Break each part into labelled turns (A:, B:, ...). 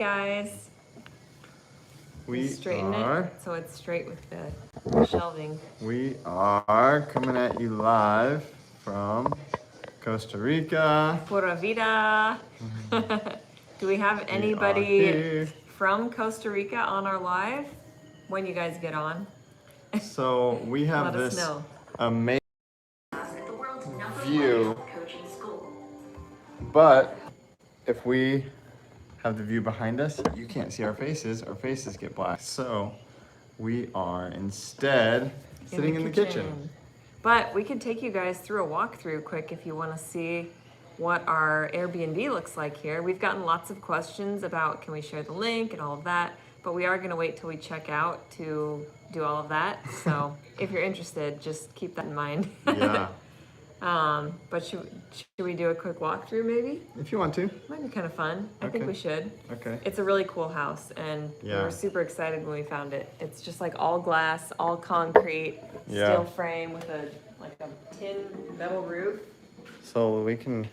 A: Guys,
B: We
A: straighten
B: are.
A: it so it's straight with the shelving.
B: We are coming at you live from Costa Rica.
A: Pura vida. Do we have anybody from Costa Rica on our live when you guys get on?
B: So we have
A: Let us
B: this
A: know.
B: amazing view, but if we have the view behind us, you can't see our faces get black. So we are instead sitting in the kitchen.
A: But we could take you guys through a walkthrough quick if you want to see what our Airbnb looks like here. We've gotten lots of questions about can we share the link and all of that, but we are going to wait till we check out to do all of that. So if you're interested, just keep that in mind.
B: Yeah.
A: But should we do a quick walkthrough maybe?
B: If you want to.
A: Might be kind of fun. I think we should.
B: Okay.
A: It's a really cool house, and we were super excited when we found it. It's just like all glass, all concrete, steel frame with a tin metal roof.
B: So we can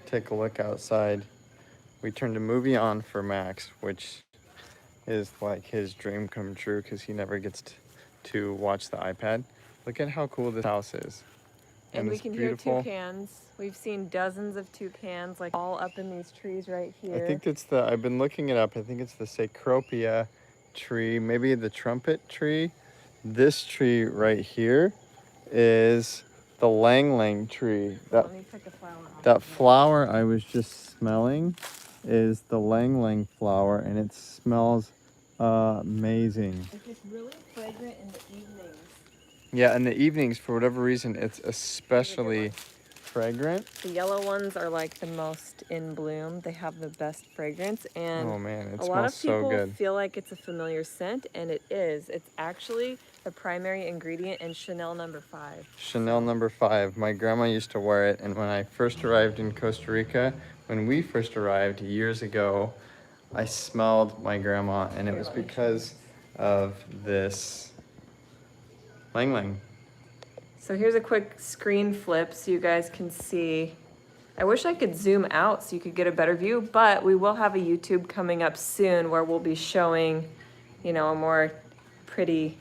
B: take a look outside. We turned a movie on for Max, which is like his dream come true because he never gets to watch the iPad. Look at how cool this house is.
A: And we can hear toucans. We've seen dozens of toucans, like all up in these trees right here.
B: I think it's I've been looking it up. I think it's the Cecropia tree, maybe the trumpet tree. This tree right here is the lang lang tree.
A: Let me pick a flower off.
B: That flower I was just smelling is the lang lang flower, and it smells amazing.
A: It's just really fragrant in the evenings.
B: Yeah, in the evenings, for whatever reason, it's especially fragrant.
A: The yellow ones are like the most in bloom. They have the best fragrance, and
B: oh man, it
A: a lot of
B: smells
A: people
B: so good.
A: feel like it's a familiar scent, and it is. It's actually the primary ingredient in Chanel No. 5.
B: Chanel No. 5. My grandma used to wear it, and when I first arrived in Costa Rica, when we first arrived years ago, I smelled my grandma, and it was because of this lang lang.
A: So here's a quick screen flip so you guys can see. I wish I could zoom out so you could get a better view, but we will have a YouTube coming up soon where we'll be showing, a more pretty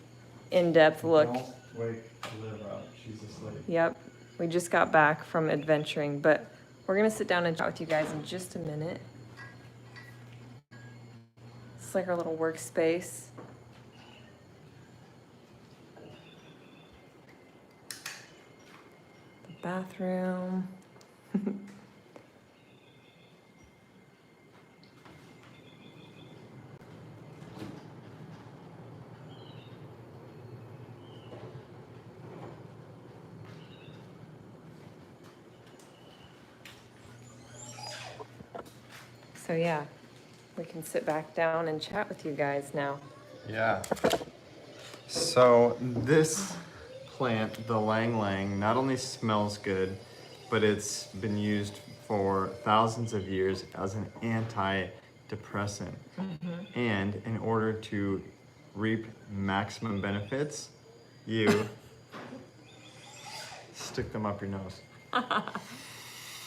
A: in-depth look.
B: Don't wake Liv up. She's asleep.
A: Yep, we just got back from adventuring, but we're gonna sit down and chat with you guys in just a minute. It's like our little workspace. Bathroom. So yeah, we can sit back down and chat with you guys now.
B: Yeah. So this plant, the lang lang, not only smells good, but it's been used for thousands of years as an antidepressant. Mm-hmm. And in order to reap maximum benefits, you stick them up your nose.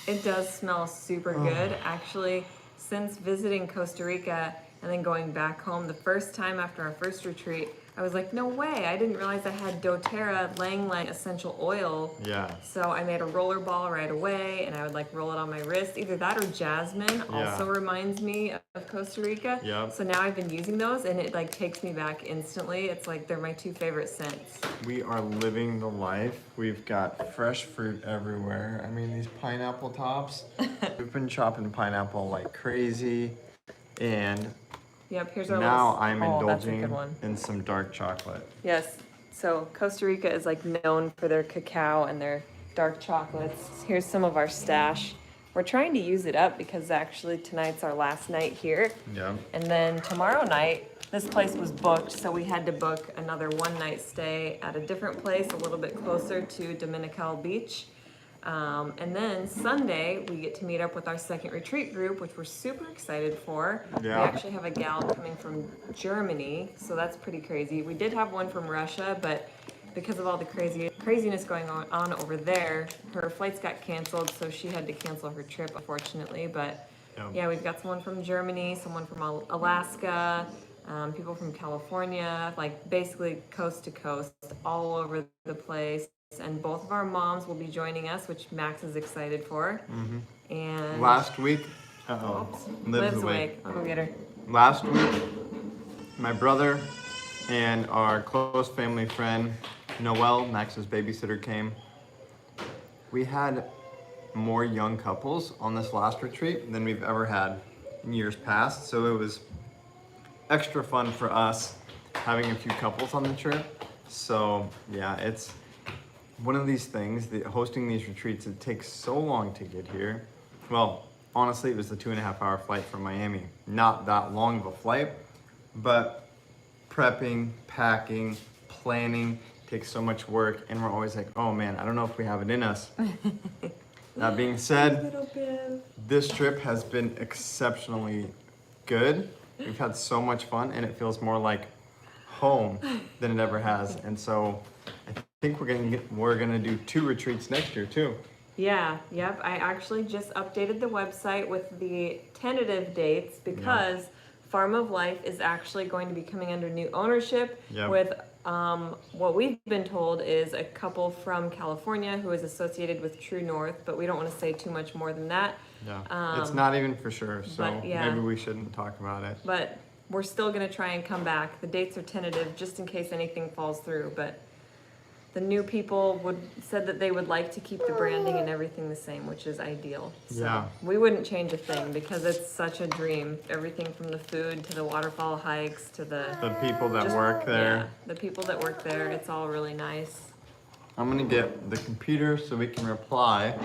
A: It does smell super good. Actually, since visiting Costa Rica and then going back home, the first time after our first retreat, I was like, no way, I didn't realize I had doTERRA lang lang essential oil.
B: Yeah.
A: So I made a roller ball right away, and I would roll it on my wrist. Either that or jasmine also reminds me of Costa Rica.
B: Yep.
A: So now I've been using those, and it takes me back instantly. It's like they're my two favorite scents.
B: We are living the life. We've got fresh fruit everywhere. I mean, these pineapple tops. We've been chopping pineapple like crazy, and
A: yep, here's our
B: now I'm
A: that's a good
B: indulging
A: one.
B: in some dark chocolate.
A: Yes, so Costa Rica is known for their cacao and their dark chocolates. Here's some of our stash. We're trying to use it up because actually tonight's our last night here.
B: Yeah.
A: And then tomorrow night, this place was booked, so we had to book another one-night stay at a different place, a little bit closer to Dominical Beach. And then Sunday, we get to meet up with our second retreat group, which we're super excited for.
B: Yeah.
A: We actually have a gal coming from Germany, so that's pretty crazy. We did have one from Russia, but because of all the craziness going on over there, her flights got canceled, so she had to cancel her trip, unfortunately. But
B: Yep.
A: Yeah, we've got someone from Germany, someone from Alaska, people from California, like basically coast to coast, all over the place. And both of our moms will be joining us, which Max is excited for. And
B: Last week,
A: oops,
B: Liv's
A: Liv's awake. I'll go get her.
B: Last week, my brother and our close family friend, Noelle, Max's babysitter, came. We had more young couples on this last retreat than we've ever had in years past. So it was extra fun for us having a few couples on the trip. So yeah, it's one of these things, hosting these retreats, it takes so long to get here. Well, honestly, it was the 2.5-hour flight from Miami. Not that long of a flight, but prepping, packing, planning takes so much work, and we're always like, oh man, I don't know if we have it in us. That being said, this trip has been exceptionally good. We've had so much fun, and it feels more like home than it ever has. And so I think we're gonna do 2 retreats next year too.
A: Yeah, yep. I actually just updated the website with the tentative dates because Farm of Life is actually going to be coming under new ownership with what we've been told is a couple from California who is associated with True North, but we don't want to say too much more than that.
B: Yeah, it's not even for sure, so
A: but, yeah.
B: maybe we shouldn't talk about it.
A: But we're still going to try and come back. The dates are tentative just in case anything falls through, but the new people said that they would like to keep the branding and everything the same, which is ideal. So we wouldn't change a thing because it's such a dream. Everything from the food to the waterfall hikes to the
B: people that work there.
A: Yeah, the people that work there. It's all really nice.
B: I'm gonna get the computer so we can reply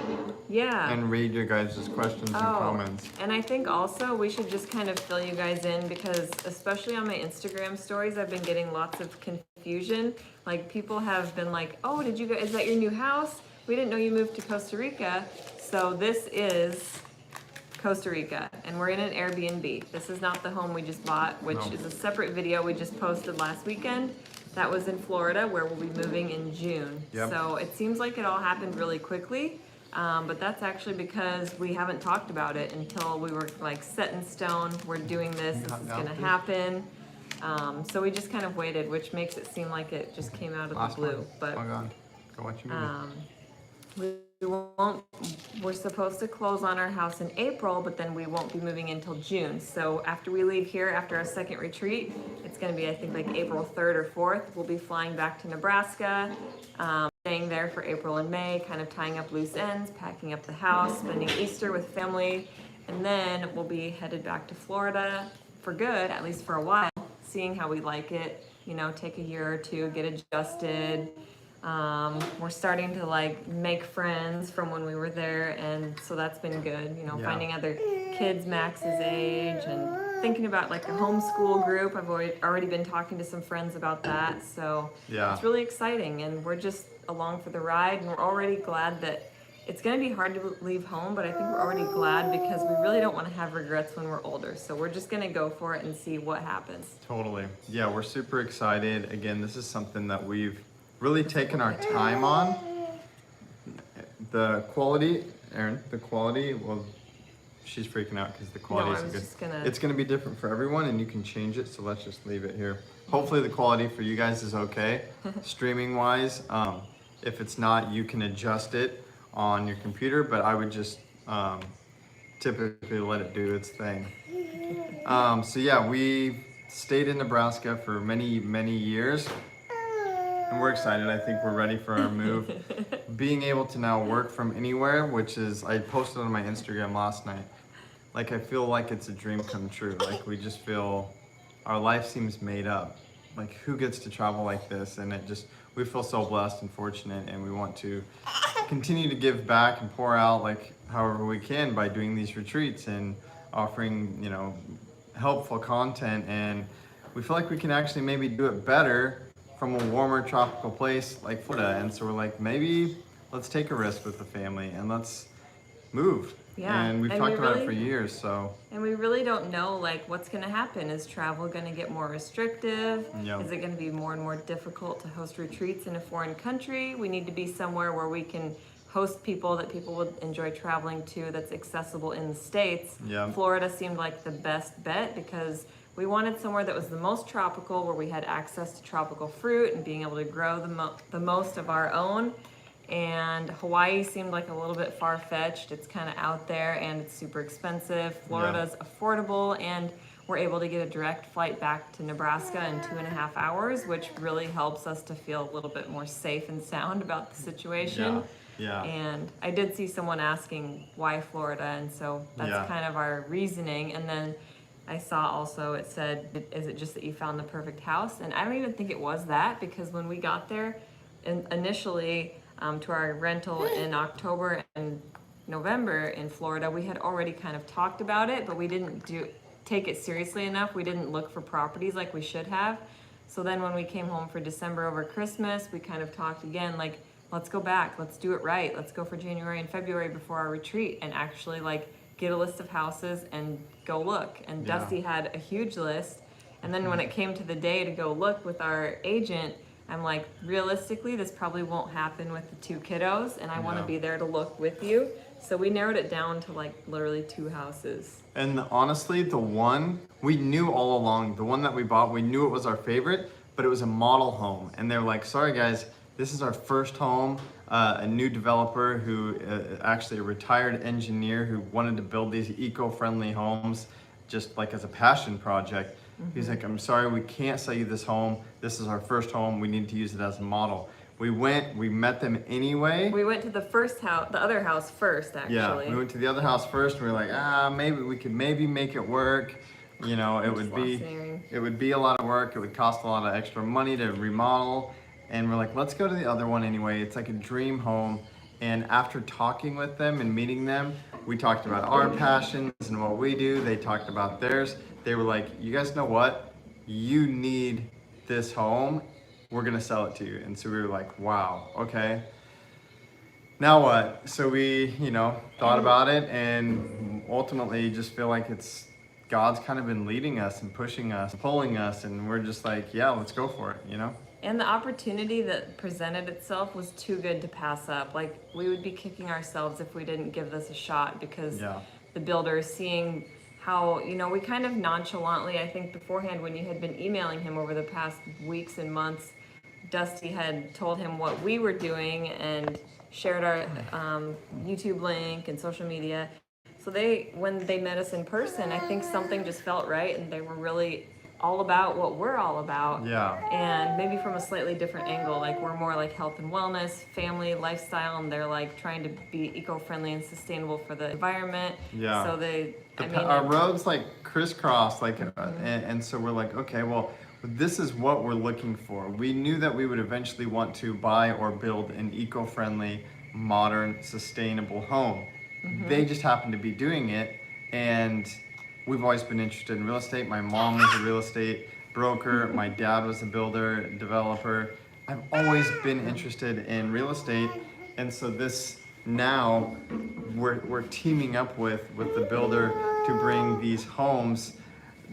B: and read your guys' questions and comments.
A: And I think also we should just kind of fill you guys in because especially on my Instagram stories, I've been getting lots of confusion. Like people have been like, oh, is that your new house? We didn't know you moved to Costa Rica. So this is Costa Rica and we're in an Airbnb. This is not the home we just bought, which is a separate video we just posted last weekend. That was in Florida where we'll be moving in June. So it seems like it all happened really quickly, but that's actually because we haven't talked about it until we were like set in stone. We're doing this is gonna happen. So we just kind of waited, which makes it seem like it just came out of the blue. But
B: go watch your movie.
A: we're supposed to close on our house in April, but then we won't be moving until June. So after we leave here, after our second retreat, it's going to be, I think, like April 3rd or 4th. We'll be flying back to Nebraska, staying there for April and May, kind of tying up loose ends, packing up the house, spending Easter with family, and then we'll be headed back to Florida for good, at least for a while, seeing how we like it, you know, take a year or two, get adjusted. We're starting to like make friends from when we were there, and so that's been good, you know, finding other kids Max's age and thinking about like a homeschool group. I've already been talking to some friends about that, so it's really exciting, and we're just along for the ride, and we're already glad that it's going to be hard to leave home, but I think we're already glad because we really don't want to have regrets when we're older, so we're just going to go for it and see what happens.
B: Totally. Yeah, we're super excited. Again, this is something that we've really taken our time on. The quality, Erin, well, she's freaking out because the quality isn't good. It's gonna be different for everyone and you can change it, so let's just leave it here. Hopefully the quality for you guys is okay, streaming wise. If it's not, you can adjust it on your computer, but I would just typically let it do its thing. So yeah, we stayed in Nebraska for many, many years. And we're excited. I think we're ready for our move. Being able to now work from anywhere, which is, I posted on my Instagram last night. Like, I feel like it's a dream come true. Like, we just feel, our life seems made up. Like, who gets to travel like this? And we feel so blessed and fortunate, and we want to continue to give back and pour out, like, however we can by doing these retreats and offering, you know, helpful content. And we feel like we can actually maybe do it better from a warmer tropical place like Florida. And so we're like, maybe let's take a risk with the family and let's move. And we've talked about it for years, so. And
A: we really don't know like what's gonna happen. Is travel gonna get more restrictive? Is it gonna be more and more difficult to host retreats in a foreign country? We need to be somewhere where we can host people that people would enjoy traveling to that's accessible in the States,
B: Yeah.
A: Florida seemed like the best bet because we wanted somewhere that was the most tropical, where we had access to tropical fruit and being able to grow the most of our own. And Hawaii seemed like a little bit far-fetched. It's kind of out there and it's super expensive. Florida's affordable, and we're able to get a direct flight back to Nebraska in 2.5 hours, which really helps us to feel a little bit more safe and sound about the situation.
B: Yeah.
A: And I did see someone asking why Florida, and so that's kind of our reasoning. And then I saw also it said, is it just that you found the perfect house? And I don't even think it was that, because when we got there initially to our rental in October and November in Florida, we had already kind of talked about it, but we didn't take it seriously enough. We didn't look for properties like we should have. So then when we came home for December over Christmas, we kind of talked again, like, let's go back, let's do it right. Let's go for January and February before our retreat and actually like get a list of houses and go look. And Dusty had a huge list. And then when it came to the day to go look with our agent, I'm like, realistically, this probably won't happen with the 2 kiddos, and I want to be there to look with you. So we narrowed it down to like literally 2 houses.
B: And honestly, the one we knew all along, the one that we bought, we knew it was our favorite, but it was a model home. And they're like, sorry guys, this is our first home. A new developer who actually a retired engineer who wanted to build these eco-friendly homes just like as a passion project. He's like, I'm sorry, we can't sell you this home. This is our first home. We need to use it as a model. We met them anyway.
A: We went to the first house, the other house first, actually.
B: Yeah, we went to the other house first. We were like, maybe we could make it work. You know, it would be a lot of work. It would cost a lot of extra money to remodel. And we're like, let's go to the other one anyway. It's like a dream home. And after talking with them and meeting them, we talked about our passions and what we do. They talked about theirs. They were like, you guys know what? You need this home. We're gonna sell it to you. And so we were like, wow, okay. Now what? So we, thought about it and ultimately just feel like God's kind of been leading us and pushing us, pulling us, and we're just like, yeah, let's go for it,
A: And the opportunity that presented itself was too good to pass up. Like, we would be kicking ourselves if we didn't give this a shot, because the builder, seeing how, we kind of nonchalantly, I think beforehand when you had been emailing him over the past weeks and months, Dusty had told him what we were doing and shared our YouTube link and social media. So when they met us in person, I think something just felt right, and they were really all about what we're all about.
B: Yeah.
A: And maybe from a slightly different angle, like we're more like health and wellness, family, lifestyle, and they're like trying to be eco-friendly and sustainable for the environment.
B: Yeah.
A: So
B: our roads like crisscross, like, and so we're like, okay, well, this is what we're looking for. We knew that we would eventually want to buy or build an eco-friendly, modern, sustainable home. They just happen to be doing it, and we've always been interested in real estate. My mom was a real estate broker. My dad was a builder, developer. I've always been interested in real estate. And so now we're teaming up with the builder to bring these homes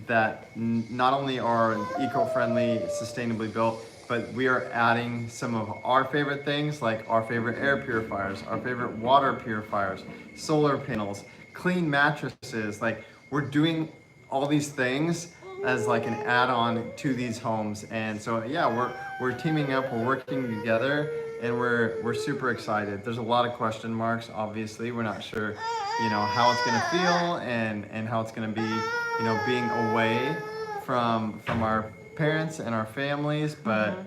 B: that not only are eco-friendly, sustainably built, but we are adding some of our favorite things, like our favorite air purifiers, our favorite water purifiers, solar panels, clean mattresses. Like, we're doing all these things as like an add-on to these homes. And so we're teaming up, we're working together, and we're super excited. There's a lot of question marks, obviously. We're not sure, how it's gonna feel and how it's gonna be, being away from our parents and our families, but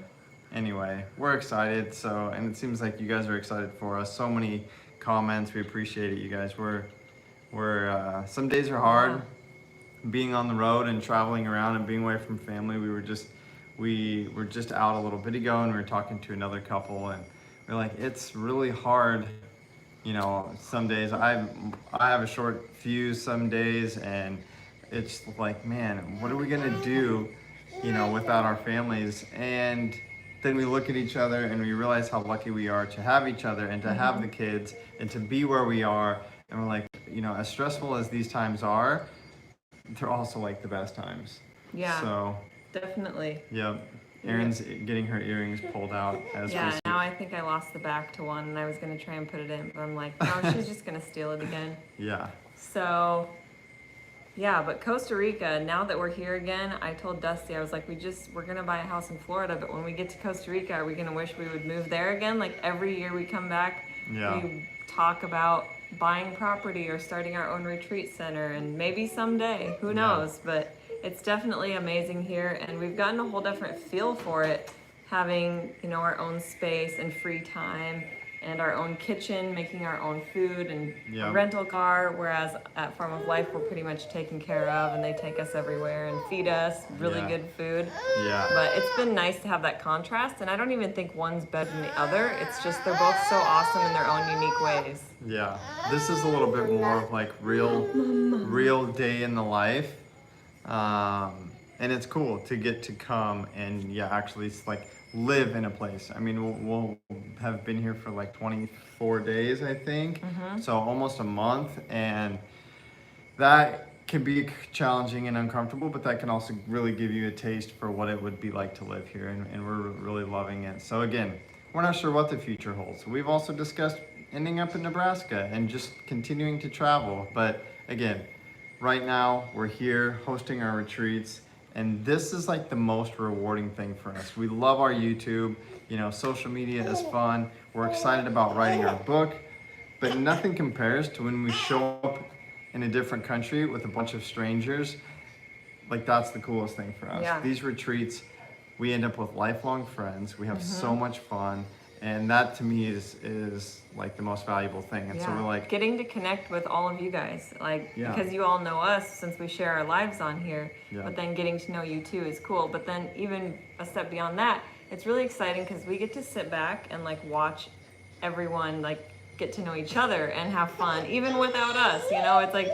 B: anyway, we're excited. So, and it seems like you guys are excited for us. So many comments, we appreciate it, you guys. We're some days are hard, being on the road and traveling around and being away from family. We were just out a little bit ago, and we were talking to another couple, and we're like, it's really hard. Some days I have a short fuse some days, and it's like, man, what are we gonna do, without our families? And then we look at each other and we realize how lucky we are to have each other and to have the kids and to be where we are. And we're like, as stressful as these times are, they're also like the best times.
A: Yeah.
B: So
A: definitely.
B: Yeah. Erin's getting her earrings pulled out as we
A: Yeah,
B: speak.
A: now I think I lost the back to one and I was gonna try and put it in, but I'm like, no, she's just gonna steal it again.
B: Yeah.
A: So, yeah, but Costa Rica, now that we're here again, I told Dusty, I was like, we're gonna buy a house in Florida, but when we get to Costa Rica, are we gonna wish we would move there again? Like every year we come back,
B: Yeah.
A: we talk about buying property or starting our own retreat center, and maybe someday, who knows? But it's definitely amazing here, and we've gotten a whole different feel for it, having, you know, our own space and free time and our own kitchen, making our own food and a rental car, whereas at Farm of Life we're pretty much taken care of and they take us everywhere and feed us really good food.
B: Yeah.
A: But it's been nice to have that contrast, and I don't even think one's better than the other. It's just they're both so awesome in their own unique ways.
B: Yeah. This is a little bit more of like real day in the life. And it's cool to get to come and actually like live in a place. I mean, we'll have been here for like 24 days, I think. So almost a month, and that can be challenging and uncomfortable, but that can also really give you a taste for what it would be like to live here, and we're really loving it. So again, we're not sure what the future holds. We've also discussed ending up in Nebraska and just continuing to travel, but again, right now we're here hosting our retreats, and this is like the most rewarding thing for us. We love our YouTube, you know, social media is fun. We're excited about writing our book, but nothing compares to when we show up in a different country with a bunch of strangers. Like, that's the coolest thing for us.
A: Yeah.
B: These retreats, we end up with lifelong friends. We have so much fun. And that to me is like the most valuable thing. And so we're like
A: getting to connect with all of you guys, like because you all know us since we share our lives on here, but then getting to know you too is cool. But then even a step beyond that, it's really exciting because we get to sit back and like watch everyone like get to know each other and have fun even without us, you know. It's like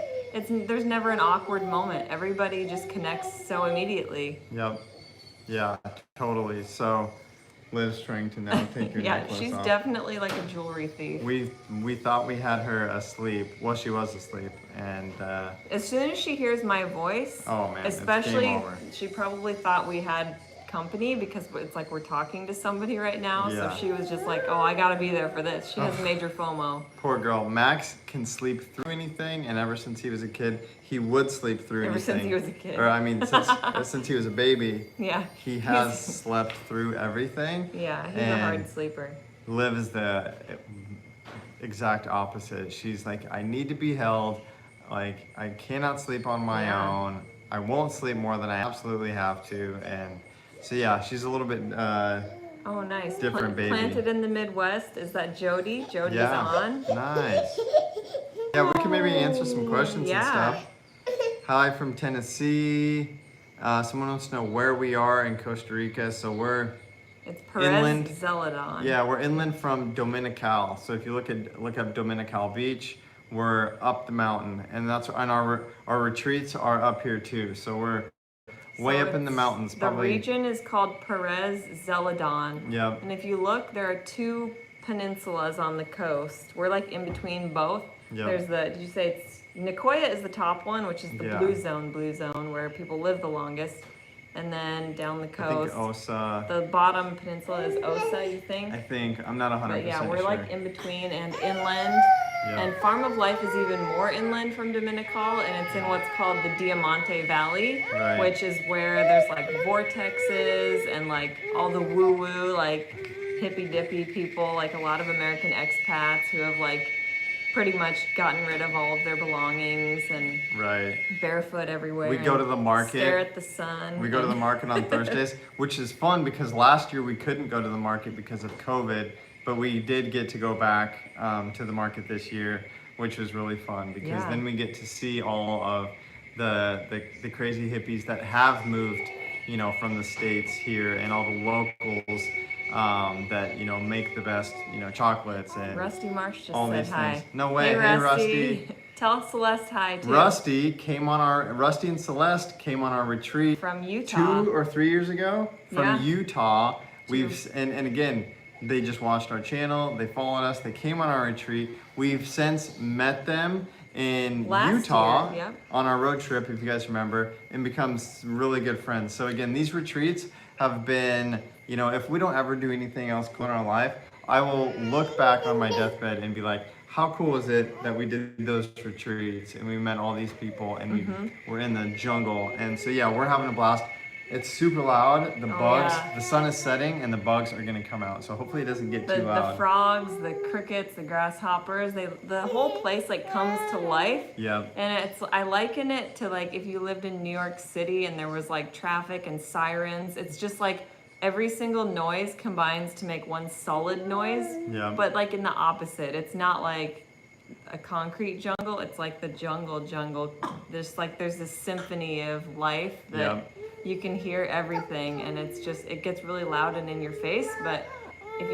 A: there's never an awkward moment. Everybody just connects so immediately.
B: Yep. Yeah, totally. So Liv's trying to now take your necklace
A: she's
B: off.
A: definitely like a jewelry thief.
B: We thought we had her asleep. Well, she was asleep, and
A: as soon as she hears my voice,
B: oh man,
A: especially
B: it's game over.
A: she probably thought we had company because it's like we're talking to somebody right now. So she was just like, oh, I gotta be there for this. She has major FOMO.
B: Poor girl. Max can sleep through anything, and ever since he was a kid, he would sleep through anything.
A: Ever since he was a kid.
B: Or I mean, since he was a baby.
A: Yeah.
B: He has slept through everything.
A: Yeah, he's a hard sleeper.
B: Liv is the exact opposite. She's like, I need to be held. Like, I cannot sleep on my own. I won't sleep more than I absolutely have to. And so yeah, she's a little bit
A: oh, nice.
B: Different baby.
A: Planted in the Midwest. Is that Jody? Jody's on.
B: Nice. Yeah, we can maybe answer some questions and stuff. Hi from Tennessee. Someone wants to know where we are in Costa Rica. So we're
A: it's Perez Zeledon.
B: Yeah, we're inland from Dominical. So if you look up Dominical Beach, we're up the mountain, and our retreats are up here too. So we're way up in the mountains. Probably.
A: The region is called Perez Zeledon.
B: Yep.
A: And if you look, there are two peninsulas on the coast. We're like in between both.
B: Yep.
A: There's did you say it's Nicoya is the top one, which is the blue zone where people live the longest. And then down the coast,
B: I think Osa.
A: The bottom peninsula is Osa, you think?
B: I think. I'm not 100%
A: But yeah, we're
B: sure.
A: like in between and inland.
B: Yep.
A: And Farm of Life is even more inland from Dominical, and it's in what's called the Diamante Valley, which is where there's like vortexes and like all the woo-woo, like hippy-dippy people, like a lot of American expats who have like pretty much gotten rid of all of their belongings and barefoot everywhere.
B: We go to the market.
A: Stare at the sun.
B: We go to the market on Thursdays, which is fun because last year we couldn't go to the market because of COVID, but we did get to go back to the market this year, which was really fun because then we get to see all of the crazy hippies that have moved, you know, from the States here, and all the locals that, you know, make the best, you know, chocolates and
A: Rusty Marsh just
B: all
A: said
B: these
A: hi.
B: things. No way.
A: Hey,
B: Hey Rusty.
A: Tell Celeste hi too.
B: Rusty and Celeste came on our retreat
A: from Utah
B: 2 or 3 years ago from Utah. And again, they just watched our channel, they followed us, they came on our retreat. We've since met them in
A: Last
B: Utah
A: year, yep.
B: on our road trip, if you guys remember, and become really good friends. So again, these retreats have been, you know, if we don't ever do anything else cool in our life, I will look back on my deathbed and be like, how cool is it that we did those retreats and we met all these people and we were in the jungle. And so yeah, we're having a blast. It's super loud. The bugs,
A: yeah.
B: the sun is setting and the bugs are gonna come out. So hopefully it doesn't get too loud.
A: The frogs, the crickets, the grasshoppers, the whole place like comes to life.
B: Yeah.
A: And I liken it to like if you lived in New York City and there was like traffic and sirens. It's just like every single noise combines to make one solid noise.
B: Yeah.
A: But like in the opposite. It's not like a concrete jungle. It's like the jungle. There's this symphony of life that you can hear everything, and it gets really loud and in your face, but if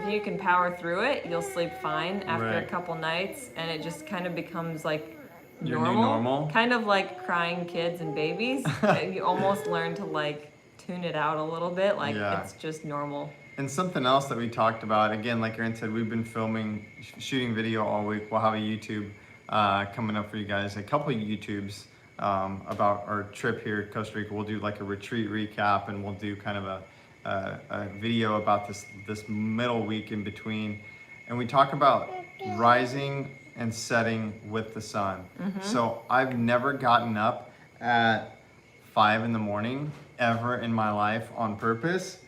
A: you can power through it, you'll sleep fine after a couple nights, and it just kind of becomes like
B: Your new normal.
A: Kind of like crying kids and babies. You almost learn to like tune it out a little bit, like it's just normal.
B: And something else that we talked about, again, like Erin said, we've been shooting video all week. We'll have a YouTube coming up for you guys, a couple of YouTubes about our trip here to Costa Rica. We'll do like a retreat recap, and we'll do kind of a video about this middle week in between. And we talk about rising and setting with the sun. So I've never gotten up at 5 in the morning ever in my life on purpose,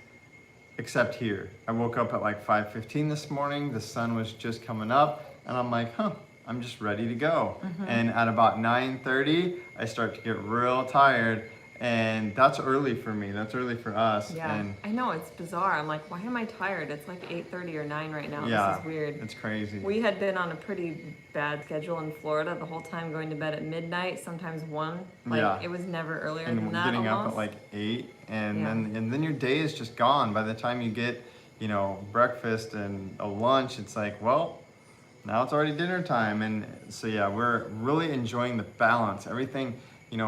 B: except here. I woke up at like 5:15 this morning. The sun was just coming up, and I'm like, I'm just ready to go. And at about 9:30, I start to get real tired, and that's early for me. That's early for us.
A: Yeah,
B: and
A: I know, it's bizarre. I'm like, why am I tired? It's like 8:30 or 9 right now.
B: Yeah,
A: this is weird.
B: It's crazy.
A: We had been on a pretty bad schedule in Florida the whole time, going to bed at midnight, sometimes 1. Like, it was never earlier than that.
B: Getting
A: almost.
B: up at like 8, and then your day is just gone. By the time you get, breakfast and a lunch, it's like, well, now it's already dinner time. And so yeah, we're really enjoying the balance. Everything,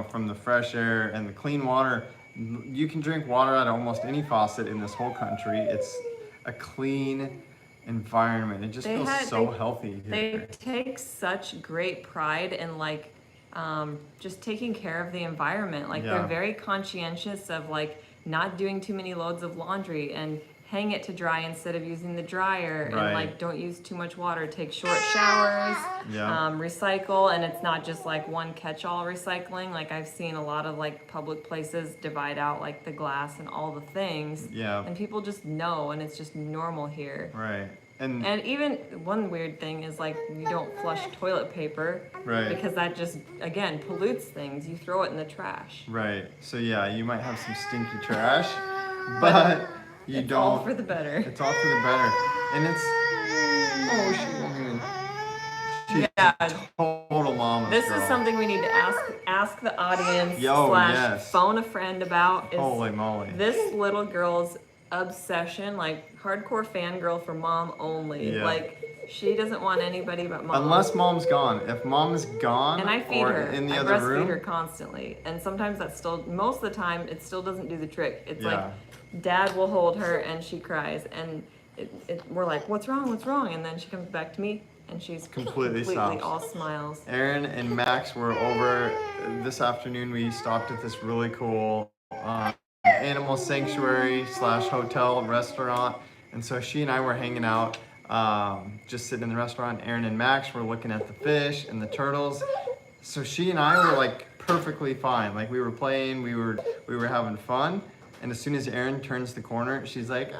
B: from the fresh air and the clean water. You can drink water out of almost any faucet in this whole country. It's a clean environment. It just feels so healthy here.
A: They take such great pride in like just taking care of the environment. Like they're very conscientious of like not doing too many loads of laundry and hang it to dry instead of using the dryer, and like don't use too much water, take short showers, recycle. And it's not just like one catch-all recycling. Like I've seen a lot of like public places divide out like the glass and all the things, and people just know, and it's just normal here. And even one weird thing is like you don't flush toilet paper, because that just again pollutes things. You throw it in the trash.
B: So yeah, you might have some stinky trash, but you don't.
A: All for the better.
B: It's all for the better, and it's she's total mama.
A: This is something we need to ask the audience / phone a friend about.
B: Holy moly!
A: This little girl's obsession, like hardcore fangirl for mom only. Like she doesn't want anybody but mom.
B: Unless mom's gone. If mom's gone,
A: and I feed her,
B: in the
A: I
B: other
A: breastfeed
B: room,
A: her constantly, and sometimes that still, most of the time, it still doesn't do the trick. It's like dad will hold her and she cries, and we're like, what's wrong? And then she comes back to me and she's completely all smiles.
B: Erin and Max were over this afternoon. We stopped at this really cool animal sanctuary / hotel restaurant, and so she and I were hanging out, just sitting in the restaurant. Erin and Max were looking at the fish and the turtles. So she and I were like perfectly fine. Like we were playing, we were having fun. And as soon as Erin turns the corner, she's like,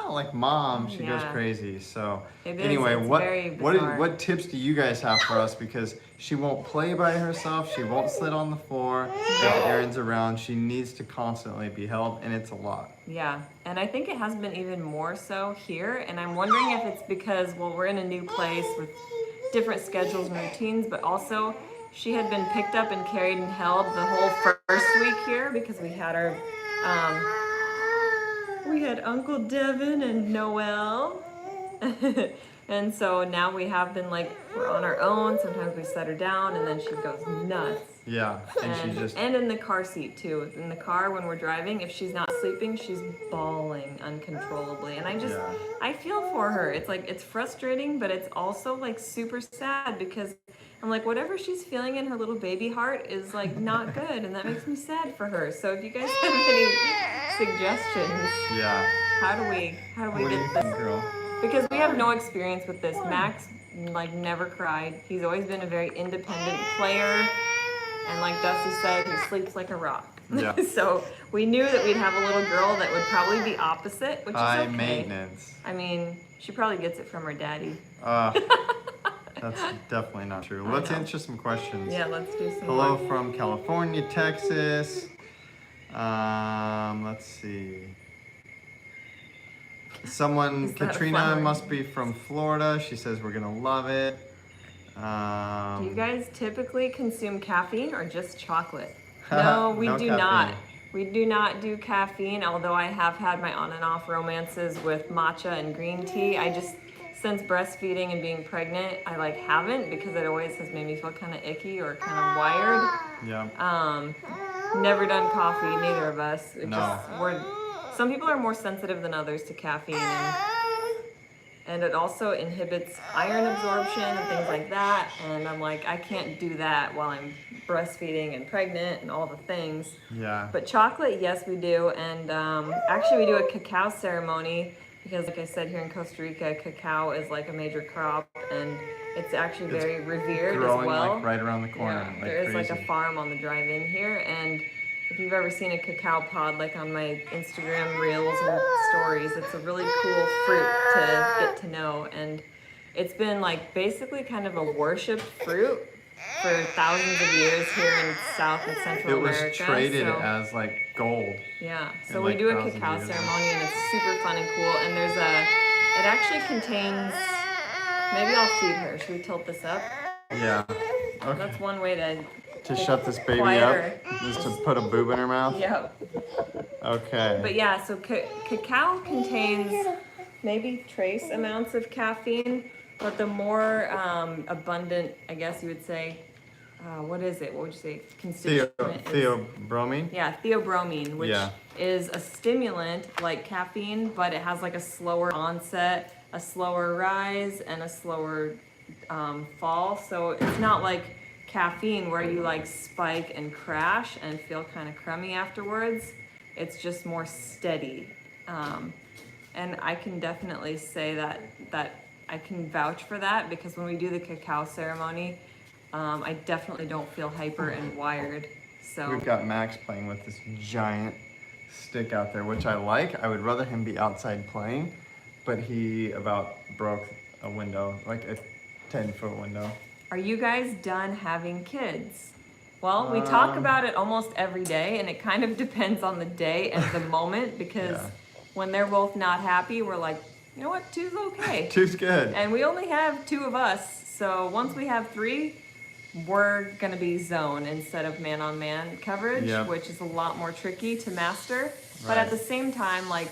B: like mom, she goes crazy. So anyway, what tips do you guys have for us? Because she won't play by herself. She won't sit on the floor. If Erin's around, she needs to constantly be held, and it's a lot.
A: Yeah, and I think it has been even more so here. And I'm wondering if it's because, well, we're in a new place with different schedules and routines, but also she had been picked up and carried and held the whole first week here because we had our we had Uncle Devin and Noelle. And so now we have been like, we're on our own. Sometimes we set her down and then she goes nuts.
B: Yeah,
A: and in the car seat too. In the car when we're driving, if she's not sleeping, she's bawling uncontrollably. And I feel for her. It's like, it's frustrating, but it's also like super sad because I'm like, whatever she's feeling in her little baby heart is like not good, and that makes me sad for her. So if you guys have any suggestions,
B: Yeah.
A: how do we
B: What do you
A: get
B: think,
A: this?
B: girl?
A: Because we have no experience with this. Max like never cried. He's always been a very independent player, and like Dusty said, he sleeps like a rock.
B: Yeah.
A: So we knew that we'd have a little girl that would probably be opposite, which
B: High
A: is okay.
B: maintenance.
A: I mean, she probably gets it from her daddy.
B: That's definitely not true.
A: I
B: Let's
A: know.
B: answer some questions.
A: Yeah, let's do some
B: Hello
A: more.
B: from California, Texas. Let's see. Someone,
A: Is that a
B: Katrina
A: flower?
B: must be from Florida. She says we're gonna love it.
A: Do you guys typically consume caffeine or just chocolate? No, we
B: No
A: do
B: caffeine.
A: not. We do not do caffeine, although I have had my on and off romances with matcha and green tea. I just, since breastfeeding and being pregnant, I like haven't because it always has made me feel kind of icky or kind of wired.
B: Yeah.
A: Never done coffee, neither of us.
B: No.
A: Some people are more sensitive than others to caffeine, and it also inhibits iron absorption and things like that. And I'm like, I can't do that while I'm breastfeeding and pregnant and all the things.
B: Yeah.
A: But chocolate, yes, we do. And actually, we do a cacao ceremony because, like I said, here in Costa Rica, cacao is like a major crop, and it's actually very revered as
B: Growing
A: well.
B: like right around the corner.
A: Yeah,
B: Like
A: there is
B: crazy.
A: like a farm on the drive-in here, and if you've ever seen a cacao pod, like on my Instagram reels and stories, it's a really cool fruit to get to know, and it's been like basically kind of a worshipped fruit for thousands of years here in South and Central
B: It was
A: America.
B: traded
A: so,
B: as like gold.
A: yeah, so
B: in,
A: we
B: like,
A: do a
B: thousands of
A: cacao
B: years.
A: ceremony, and it's super fun and cool, and it actually contains, maybe I'll feed her. Should we tilt this up?
B: Yeah. Okay.
A: That's one way
B: To shut this baby
A: quieter.
B: up is to put a boob in her mouth.
A: Yep.
B: Okay.
A: But yeah, so cacao contains maybe trace amounts of caffeine, but the more abundant, I guess you would say, what is it? What would you say? Constituent is-
B: Theobromine.
A: Yeah, theobromine, which
B: Yeah.
A: is a stimulant like caffeine, but it has like a slower onset, a slower rise, and a slower fall. So it's not like caffeine where you like spike and crash and feel kind of crummy afterwards. It's just more steady. And I can definitely say that I can vouch for that because when we do the cacao ceremony, I definitely don't feel hyper and wired. So
B: We've got Max playing with this giant stick out there, which I like. I would rather him be outside playing, but he about broke a window, like a 10-foot window.
A: are you guys done having kids? Well, we talk about it almost every day, and it kind of depends on the day and the moment because
B: Yeah.
A: when they're both not happy, we're like, you know what, two's okay.
B: Two's good.
A: And we only have two of us, so once we have three, we're gonna be zone instead of man-on-man coverage,
B: Yep.
A: which is a lot more tricky to master. But
B: Right.
A: at the same time, like,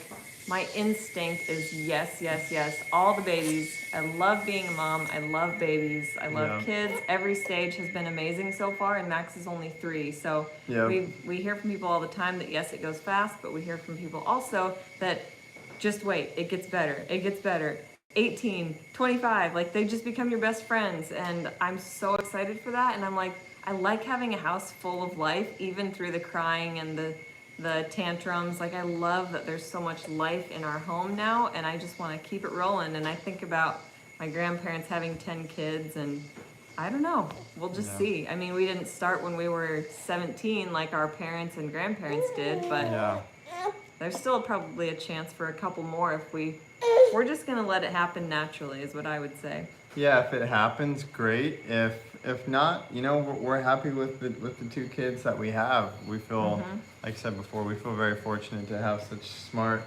A: my instinct is yes, yes, yes. All the babies. I love being a mom. I love babies. I love
B: Yeah.
A: kids. Every stage has been amazing so far, and Max is only 3. So
B: Yeah.
A: we hear from people all the time that yes, it goes fast, but we hear from people also that just wait, it gets better. It gets better. 18, 25, like they just become your best friends, and I'm so excited for that. And I'm like, I like having a house full of life, even through the crying and the tantrums. Like I love that there's so much life in our home now, and I just want to keep it rolling. And I think about my grandparents having 10 kids, and I don't know, we'll just
B: Yeah.
A: see. I mean, we didn't start when we were 17 like our parents and grandparents did, but
B: Yeah.
A: there's still probably a chance for a couple more if we're just gonna let it happen naturally, is what I would say.
B: Yeah, if it happens, great. If not, you know, we're happy with the 2 kids that we have. We feel, like I said before, we feel very fortunate to have such smart,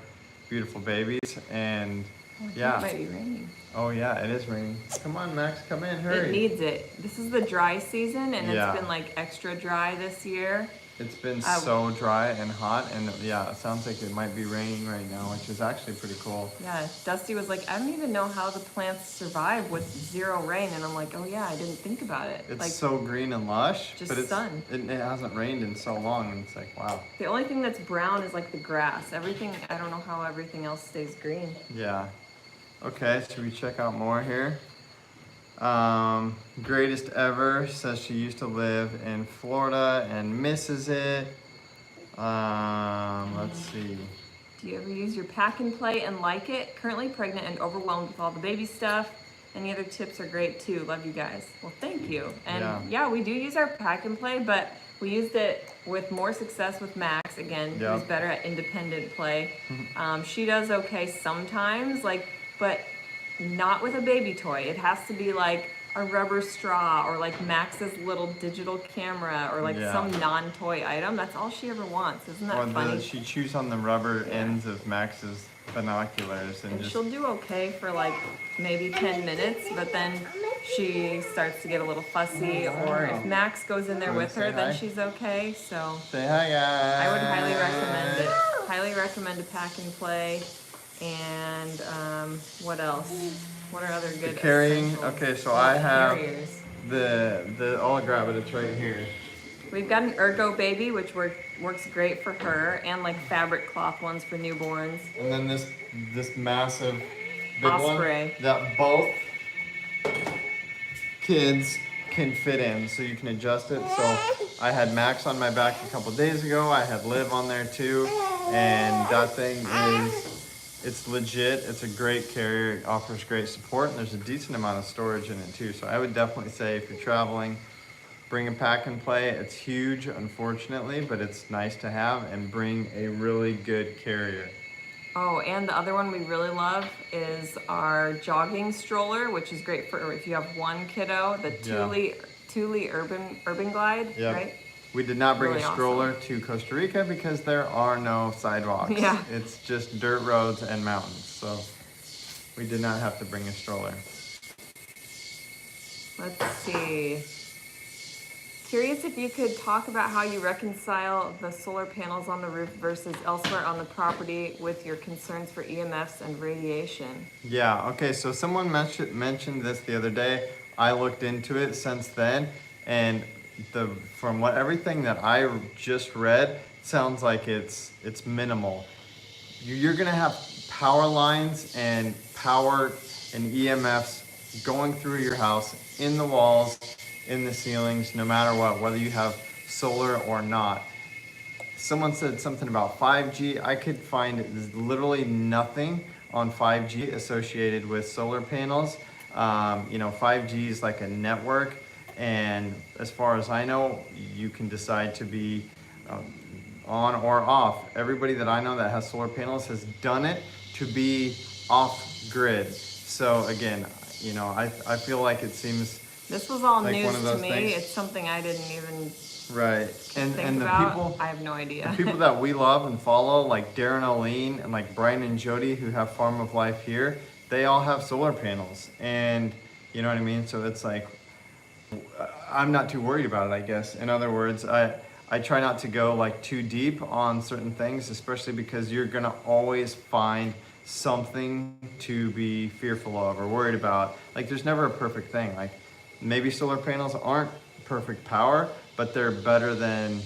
B: beautiful babies. And
A: It
B: yeah,
A: might be raining.
B: oh yeah, it is raining. Come on, Max, come in,
A: It
B: hurry.
A: needs it. This is the dry season, and
B: Yeah.
A: it's been like extra dry this year.
B: It's been so dry and hot, and yeah, it sounds like it might be raining right now, which is actually pretty cool.
A: Yeah, Dusty was like, I don't even know how the plants survive with 0 rain, and I'm like, oh yeah, I didn't think about it.
B: It's
A: Like
B: so green and lush,
A: just
B: but
A: sun.
B: it hasn't rained in so long, and it's like, wow.
A: the only thing that's brown is like the grass. Everything, I don't know how everything else stays green.
B: Yeah. Okay, should we check out more here? Greatest ever, says she used to live in Florida and misses it. Let's see.
A: Do you ever use your pack and play and like it? Currently pregnant and overwhelmed with all the baby stuff. Any other tips are great too. Love you guys. Well, thank you. And yeah, we do use our pack and play, but we used it with more success with Max. Again, who's better at independent play. She does okay sometimes, but not with a baby toy. It has to be like a rubber straw or like Max's little digital camera or like some non-toy item. That's all she ever wants. Isn't that funny?
B: She chews on the rubber ends of Max's binoculars and
A: she'll do okay for like maybe 10 minutes, but then she starts to get a little fussy, or if Max goes in there with her, then she's okay. So
B: say hi, guys.
A: I would highly recommend it. Highly recommend a pack and play. And what else? What are other good
B: carrying?
A: essentials?
B: Okay, so I have
A: carriers.
B: I'll grab it. It's right here.
A: We've got an Ergo Baby, which works great for her, and like fabric cloth ones for newborns.
B: And then this massive big
A: Osprey.
B: one that both kids can fit in, so you can adjust it. So I had Max on my back a couple days ago. I had Liv on there too, and that thing it's legit. It's a great carrier. It offers great support, and there's a decent amount of storage in it too. So I would definitely say if you're traveling, bring a pack and play. It's huge, unfortunately, but it's nice to have, and bring a really good carrier.
A: Oh, and the other one we really love is our jogging stroller, which is great for if you have one kiddo, the Thule Urban Glide, right?
B: We did not bring a stroller to Costa Rica because there are no sidewalks.
A: Yeah.
B: It's just dirt roads and mountains. So we did not have to bring a stroller.
A: Let's see. Curious if you could talk about how you reconcile the solar panels on the roof versus elsewhere on the property with your concerns for EMFs and radiation.
B: Yeah, okay, so someone mentioned this the other day. I looked into it since then, and from everything that I just read, sounds like it's minimal. You're gonna have power lines and power and EMFs going through your house, in the walls, in the ceilings, no matter what, whether you have solar or not. Someone said something about 5G. I could find literally nothing on 5G associated with solar panels. 5G is like a network, and as far as I know, you can decide to be on or off. Everybody that I know that has solar panels has done it to be off grid. So again, I feel like it seems
A: this was all
B: like
A: news to me.
B: things.
A: It's something I didn't even
B: think
A: the
B: about.
A: People, I have no idea.
B: The people that we love and follow, like Darren O'Lean and like Brian and Jody, who have Farm of Life here, they all have solar panels, and you know what I mean. So it's like I'm not too worried about it, I guess. In other words, I try not to go like too deep on certain things, especially because you're gonna always find something to be fearful of or worried about. Like there's never a perfect thing. Like maybe solar panels aren't perfect power, but they're better than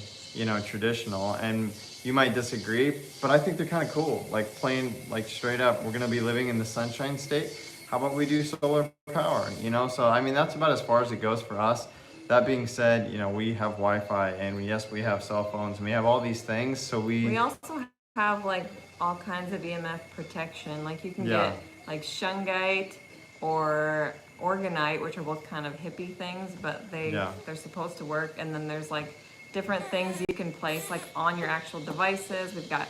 B: traditional. And you might disagree, but I think they're kind of cool. Like plain, like straight up, we're gonna be living in the Sunshine State. How about we do solar power? So I mean, that's about as far as it goes for us. That being said, we have Wi-Fi, and we have cell phones, and we have all these things. So we
A: also have like all kinds of EMF protection. Like you can get like shungite or orgonite, which are both kind of hippie things, but they're supposed to work. And then there's like different things you can place like on your actual devices. We've got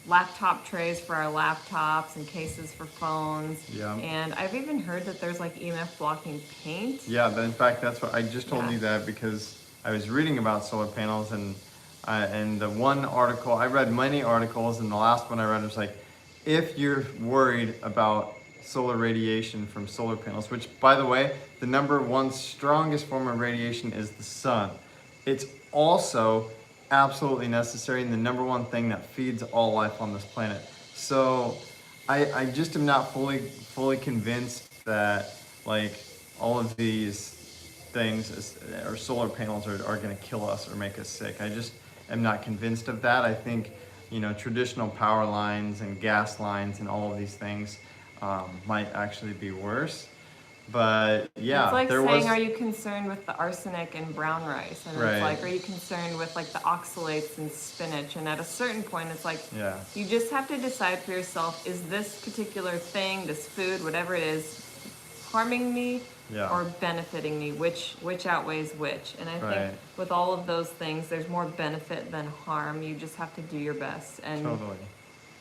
A: laptop trays for our laptops and cases for phones. And I've even heard that there's like EMF blocking paint.
B: In fact, that's what I just told you that because I was reading about solar panels, and the one article, I read many articles, and the last one I read was like, if you're worried about solar radiation from solar panels, which by the way, the number one strongest form of radiation is the sun. It's also absolutely necessary and the number one thing that feeds all life on this planet. So I just am not fully convinced that like all of these things or solar panels are going to kill us or make us sick. I just am not convinced of that. I think traditional power lines and gas lines and all of these things might actually be worse. But yeah,
A: It's like
B: there
A: saying,
B: was.
A: are you concerned with the arsenic in brown rice? And
B: Right.
A: it's like, are you concerned with like the oxalates in spinach? And at a certain point, it's like,
B: Yeah.
A: you just have to decide for yourself, is this particular thing, this food, whatever it is, harming me
B: Yeah.
A: or benefiting me? Which outweighs which? And I
B: Right.
A: think with all of those things, there's more benefit than harm. You just have to do your best and
B: Totally.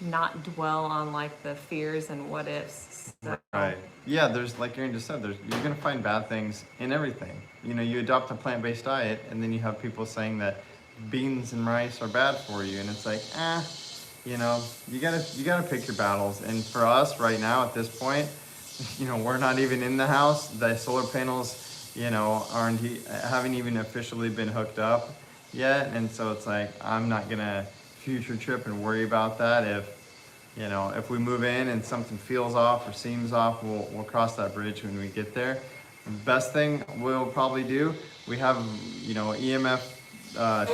A: not dwell on like the fears and what ifs. So,
B: Right. Yeah, there's, like Erin just said, you're gonna find bad things in everything. You know, you adopt a plant-based diet, and then you have people saying that beans and rice are bad for you, and it's like, you know, you gotta pick your battles. And for us right now at this point, you know, we're not even in the house. The solar panels, you know, haven't even officially been hooked up yet, and so it's like I'm not gonna future trip and worry about that. If we move in and something feels off or seems off, we'll cross that bridge when we get there. The best thing we'll probably do, we have, you know, EMF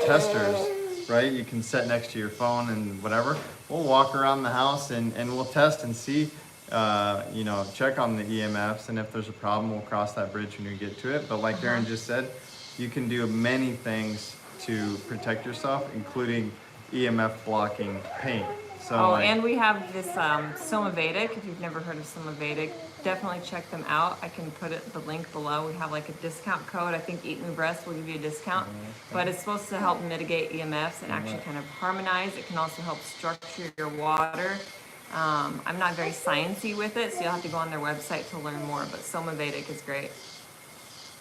B: testers, right? You can set next to your phone and whatever. We'll walk around the house and we'll test and see, you know, check on the EMFs, and if there's a problem, we'll cross that bridge when we get to it. But like Erin just said, you can do many things to protect yourself, including EMF blocking paint. So,
A: and we have this Soma Vedic. If you've never heard of Soma Vedic, definitely check them out. I can put the link below. We have like a discount code. I think EatMoveRest will give you a discount. But it's supposed to help mitigate EMFs and actually kind of harmonize. It can also help structure your water. I'm not very sciencey with it, so you'll have to go on their website to learn more. But Soma Vedic is great.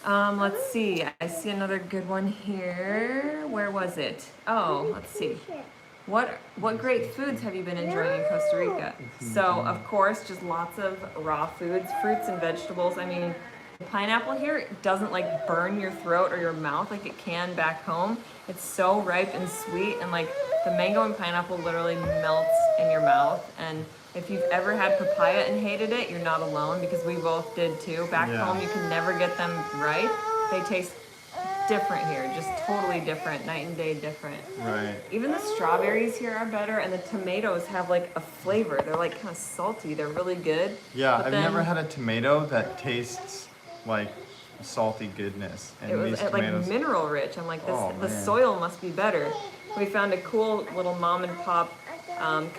A: Let's see. I see another good one here. Where was it? Oh, let's see. What great foods have you been enjoying in Costa Rica? So, of course, just lots of raw foods, fruits and vegetables. I mean, the pineapple here doesn't like burn your throat or your mouth like it can back home. It's so ripe and sweet, and like the mango and pineapple literally melts in your mouth. And if you've ever had papaya and hated it, you're not alone, because we both did too. Back home, you can never get them right. They taste different here, just totally different, night and day different.
B: right.
A: Even the strawberries here are better, and the tomatoes have like a flavor. They're like kind of salty. They're really good.
B: Yeah,
A: But
B: I've
A: then
B: never had a tomato that tastes like salty goodness. And
A: it was
B: these
A: like
B: tomatoes,
A: mineral rich. I'm like, the
B: man.
A: soil must be better. We found a cool little mom and pop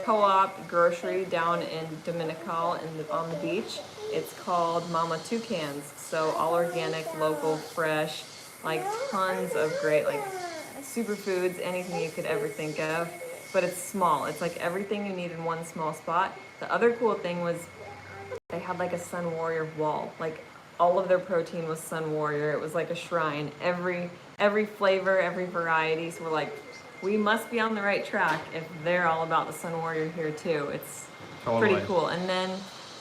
A: co-op grocery down in Dominical on the beach. It's called Mama Toucans. So all organic, local, fresh, like tons of great like superfoods, anything you could ever think of. But it's small. It's like everything you need in one small spot. The other cool thing was they had like a Sun Warrior wall. Like all of their protein was Sun Warrior. It was like a shrine. Every flavor, every variety. So we're like, we must be on the right track if they're all about the Sun Warrior here too. It's pretty cool. And then,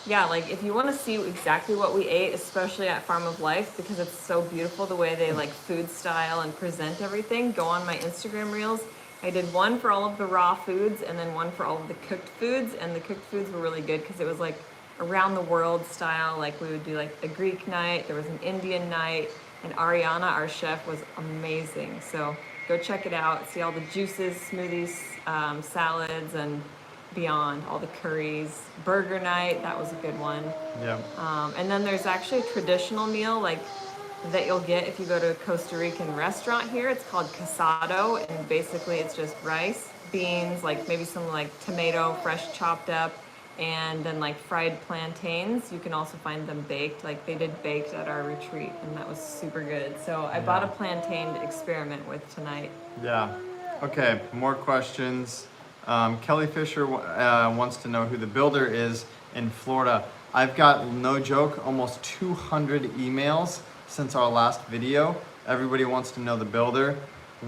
A: yeah, like if you want to see exactly what we ate, especially at Farm of Life, because it's so beautiful the way they like food style and present everything, go on my Instagram reels. I did one for all of the raw foods and then one for all of the cooked foods, and the cooked foods were really good because it was like around the world style. Like we would do like a Greek night, there was an Indian night, and Ariana, our chef, was amazing. So go check it out, see all the juices, smoothies, salads, and beyond, all the curries. Burger night, that was a good one.
B: Yeah.
A: And then there's actually a traditional meal like that you'll get if you go to a Costa Rican restaurant here. It's called casado, and basically it's just rice, beans, like maybe some like tomato fresh chopped up, and then like fried plantains. You can also find them baked, like they did baked at our retreat, and that was super good. So I bought a plantain to experiment with tonight.
B: Yeah. Okay, more questions. Kelly Fisher wants to know who the builder is in Florida. I've got, no joke, almost 200 emails since our last video. Everybody wants to know the builder.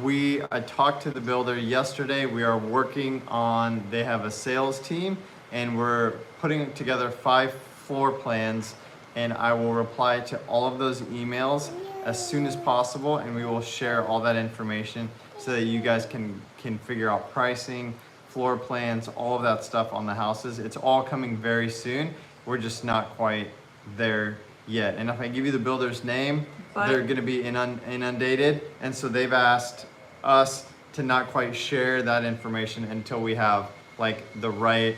B: I talked to the builder yesterday. We are working on, they have a sales team, and we're putting together 5 floor plans, and I will reply to all of those emails as soon as possible, and we will share all that information so that you guys can figure out pricing, floor plans, all of that stuff on the houses. It's all coming very soon. We're just not quite there yet. And if I give you the builder's name, they're going to be inundated, and so they've asked us to not quite share that information until we have like the right,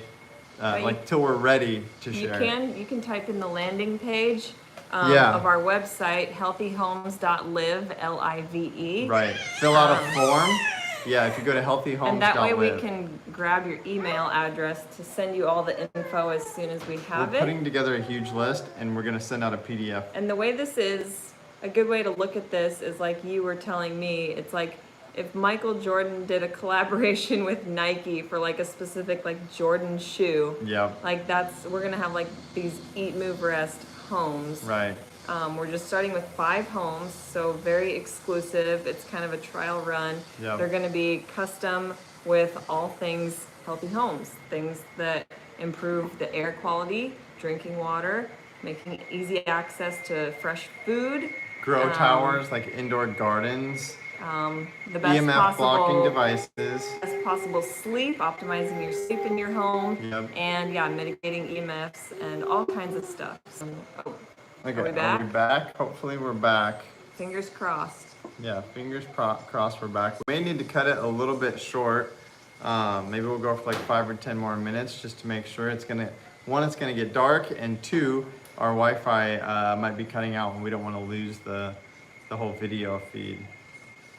B: till we're ready to share.
A: You can type in the landing page of our website, healthyhomes.live, Live.
B: Right. Fill out a form. Yeah, if you go to healthyhomes.live.
A: And that way we can grab your email address to send you all the info as soon as we have
B: We're
A: it.
B: putting together a huge list, and we're going to send out a PDF.
A: And the way this is, a good way to look at this is like you were telling me, it's like if Michael Jordan did a collaboration with Nike for like a specific like Jordan shoe,
B: Yep.
A: like we're gonna have like these Eat, Move, Rest homes.
B: Right.
A: We're just starting with 5 homes, so very exclusive. It's kind of a trial run.
B: Yep.
A: They're gonna be custom with all things healthy homes, things that improve the air quality, drinking water, making easy access to fresh food.
B: Grow towers, like indoor gardens.
A: The best
B: EMF blocking
A: possible
B: devices.
A: best possible sleep, optimizing your sleep in your home,
B: Yep.
A: and yeah, mitigating EMFs and all kinds of stuff. So,
B: Okay,
A: are we back?
B: Hopefully we're back.
A: Fingers crossed.
B: Yeah, fingers crossed we're back. We may need to cut it a little bit short. Maybe we'll go for like 5 or 10 more minutes just to make sure it's gonna get dark, and 2, our Wi-Fi might be cutting out and we don't want to lose the whole video feed.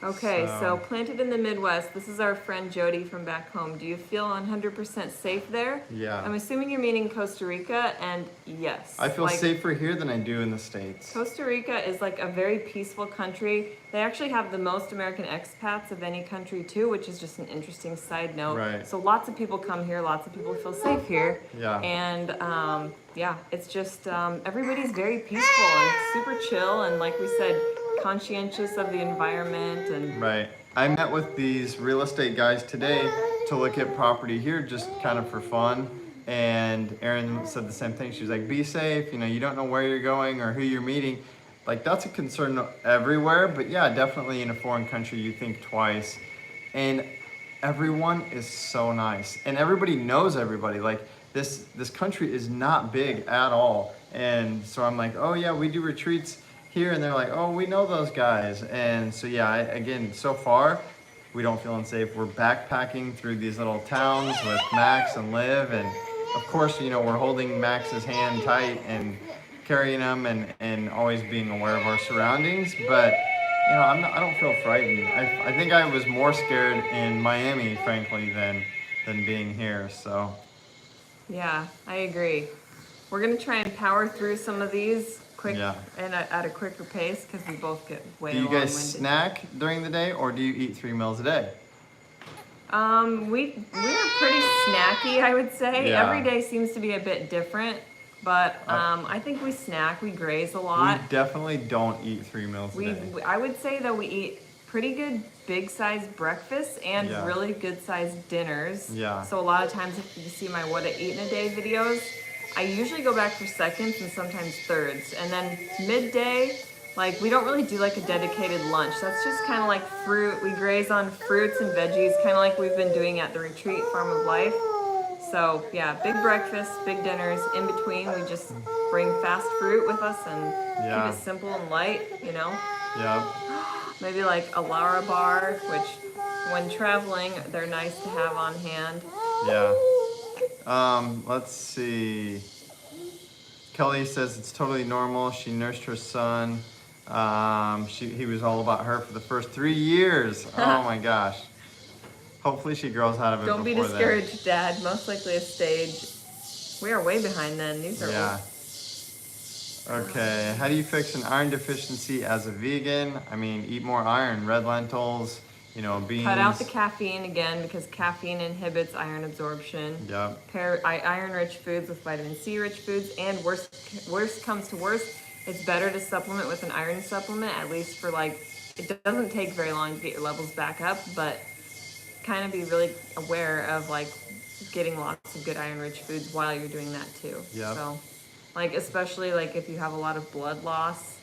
A: Okay, so planted in the Midwest, this is our friend Jody from back home. Do you feel 100% safe there?
B: Yeah.
A: I'm assuming you're meaning Costa Rica, and yes.
B: I feel
A: like,
B: safer here than I do in the States.
A: Costa Rica is like a very peaceful country. They actually have the most American expats of any country too, which is just an interesting side note.
B: Right.
A: So lots of people come here, lots of people feel safe here.
B: Yeah.
A: And yeah, it's just everybody's very peaceful and super chill, and like we said, conscientious of the environment. And
B: Right. I met with these real estate guys today to look at property here just kind of for fun. And Erin said the same thing. She was like, be safe, you don't know where you're going or who you're meeting. Like, that's a concern everywhere, but yeah, definitely in a foreign country you think twice. And everyone is so nice. And everybody knows everybody. Like, this country is not big at all. And so I'm like, oh yeah, we do retreats here, and they're like, oh, we know those guys. And so yeah, again, so far we don't feel unsafe. We're backpacking through these little towns with Max and Liv, and of course, we're holding Max's hand tight and carrying him, and always being aware of our surroundings. But I don't feel frightened. I think I was more scared in Miami, frankly, than being here. So
A: yeah, I agree. We're gonna try and power through some of these quick and at a quicker pace because we both get way
B: do you
A: long-winded.
B: guys snack during the day, or do you eat 3 meals a day?
A: We're pretty snacky, I would say.
B: Yeah.
A: Every day seems to be a bit different, but I think we snack, we graze a lot.
B: We definitely don't eat 3 meals a day.
A: I would say that we eat pretty good big size breakfasts and really good sized dinners.
B: Yeah.
A: So a lot of times if you see my what I eat in a day videos, I usually go back for seconds and sometimes thirds. And then midday, like we don't really do like a dedicated lunch. That's just kind of like fruit. We graze on fruits and veggies, kind of like we've been doing at the retreat Farm of Life. So yeah, big breakfasts, big dinners. In between, we just bring fast fruit with us and keep it simple and light,
B: Yeah.
A: Maybe like a Lara bar, which when traveling, they're nice to have on hand.
B: Yeah. Let's see. Kelly says it's totally normal. She nursed her son. He was all about her for the first 3 years. Oh my gosh. Hopefully she grows out of it.
A: Don't be
B: before
A: discouraged, Dad. Most likely a stage. We are way behind then. These are old.
B: Okay. How do you fix an iron deficiency as a vegan? I mean, eat more iron, red lentils, beans.
A: Cut out the caffeine again because caffeine inhibits iron absorption.
B: Yep.
A: Pair iron-rich foods with vitamin C-rich foods, and worst comes to worst, it's better to supplement with an iron supplement, at least for it doesn't take very long to get your levels back up, but kind of be really aware of getting lots of good iron-rich foods while you're doing that too.
B: Yep.
A: So, especially if you have a lot of blood loss,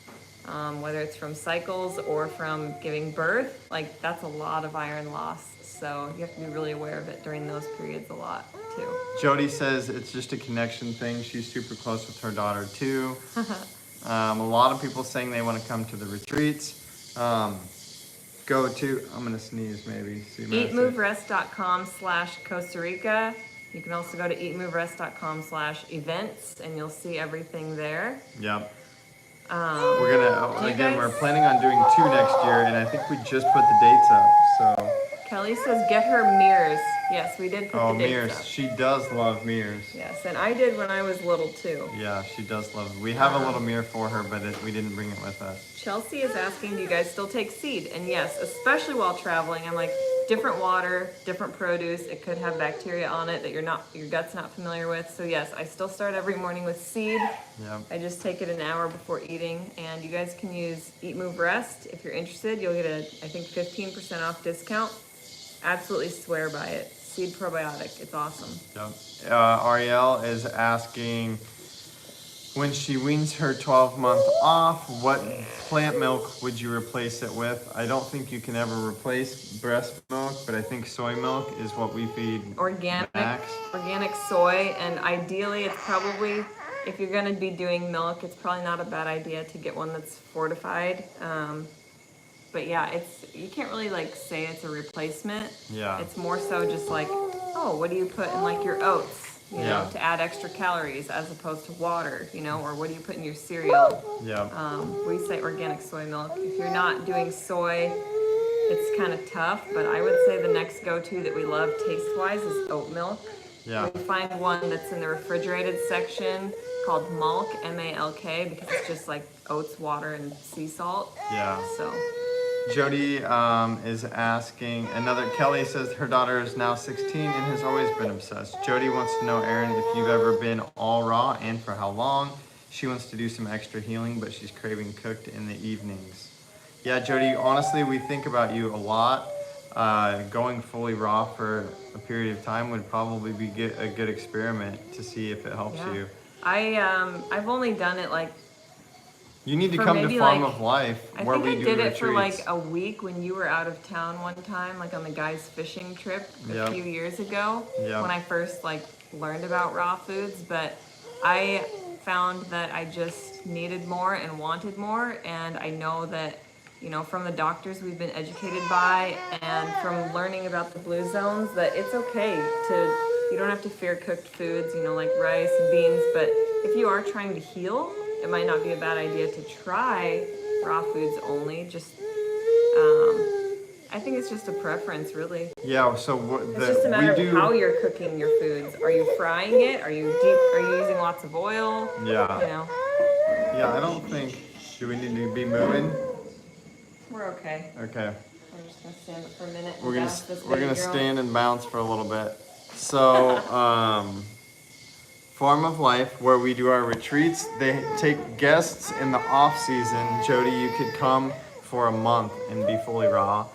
A: whether it's from cycles or from giving birth, that's a lot of iron loss. So you have to be really aware of it during those periods a lot too.
B: Jody says it's just a connection thing. She's super close with her daughter too. A lot of people saying they want to come to the retreats. I'm gonna sneeze maybe.
A: EatMoveRest.com/Costa Rica. You can also go to EatMoveRest.com/events and you'll see everything there.
B: Yep. We're gonna,
A: you
B: again,
A: guys-
B: we're planning on doing 2 next year, and I think we just put the dates up, so.
A: Kelly says get her mirrors. Yes, we did put
B: Oh,
A: the dates
B: mirrors.
A: up.
B: She does love mirrors.
A: Yes, and I did when I was little too.
B: Yeah, she does love it. We have a little mirror for her, but we didn't bring it with us.
A: Chelsea is asking, do you guys still take seed? And yes, especially while traveling, I'm like, different water, different produce. It could have bacteria on it that your gut's not familiar with. So yes, I still start every morning with seed.
B: Yep.
A: I just take it an hour before eating, and you guys can use EatMoveRest if you're interested. You'll get I think 15% off discount. Absolutely swear by it. Seed probiotic. It's awesome.
B: Yep. Ariel is asking, when she weans her 12-month off, what plant milk would you replace it with? I don't think you can ever replace breast milk, but I think soy milk is what we feed
A: Organic
B: Max.
A: soy, and ideally it's probably, if you're gonna be doing milk, it's probably not a bad idea to get one that's fortified. But yeah, you can't really like say it's a replacement.
B: Yeah.
A: It's more so just like, oh, what do you put in like your oats, you know, to add extra calories as opposed to water, you know, or what do you put in your cereal?
B: Yeah.
A: We say organic soy milk. If you're not doing soy, it's kind of tough, but I would say the next go-to that we love taste-wise is oat milk.
B: Yeah.
A: We find one that's in the refrigerated section called Malk, M-A-L-K, because it's just like oats, water, and sea salt.
B: Yeah.
A: So.
B: Jody is asking, Kelly says her daughter is now 16 and has always been obsessed. Jody wants to know, Erin, if you've ever been all raw and for how long. She wants to do some extra healing, but she's craving cooked in the evenings. Yeah, Jody, honestly, we think about you a lot. Going fully raw for a period of time would probably be a good experiment to see if it helps you.
A: I've only done it like,
B: you need to come to Farm of Life where we do retreats. I think I did it
A: for like a week when you were out of town one time, like on the guys fishing trip a few years ago, when I first like learned about raw foods. But I found that I just needed more and wanted more, and I know that, you know, from the doctors we've been educated by and from learning about the blue zones, that it's okay you don't have to fear cooked foods, you know, like rice and beans. But if you are trying to heal, it might not be a bad idea to try raw foods only. Just, I think it's just a preference, really.
B: Yeah, so
A: it's just a matter of how you're cooking your foods. Are you frying it? Are you using lots of oil?
B: Yeah.
A: You know?
B: Yeah, I don't think, do we need to be moving?
A: We're okay.
B: Okay.
A: We're just gonna stand up for a minute.
B: We're gonna stand and bounce for a little bit. So, Farm of Life, where we do our retreats, they take guests in the off season. Jody, you could come for a month and be fully raw,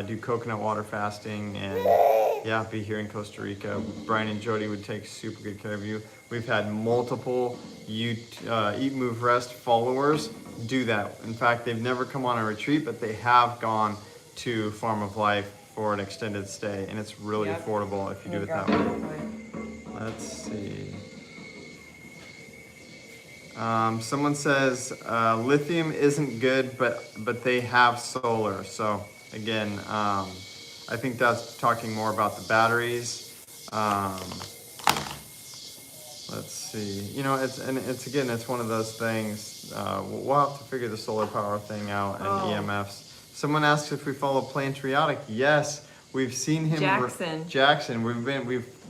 B: do coconut water fasting, and be here in Costa Rica. Brian and Jody would take super good care of you. We've had multiple Eat, Move, Rest followers do that. In fact, they've never come on a retreat, but they have gone to Farm of Life for an extended stay, and it's really affordable if you do it that way. Let's see. Someone says lithium isn't good, but they have solar. So again, I think that's talking more about the batteries. Let's see. You know, it's one of those things. We'll have to figure the solar power thing out and EMFs. Someone asks if we follow Plantriotic. Yes, we've seen him. Jackson. We've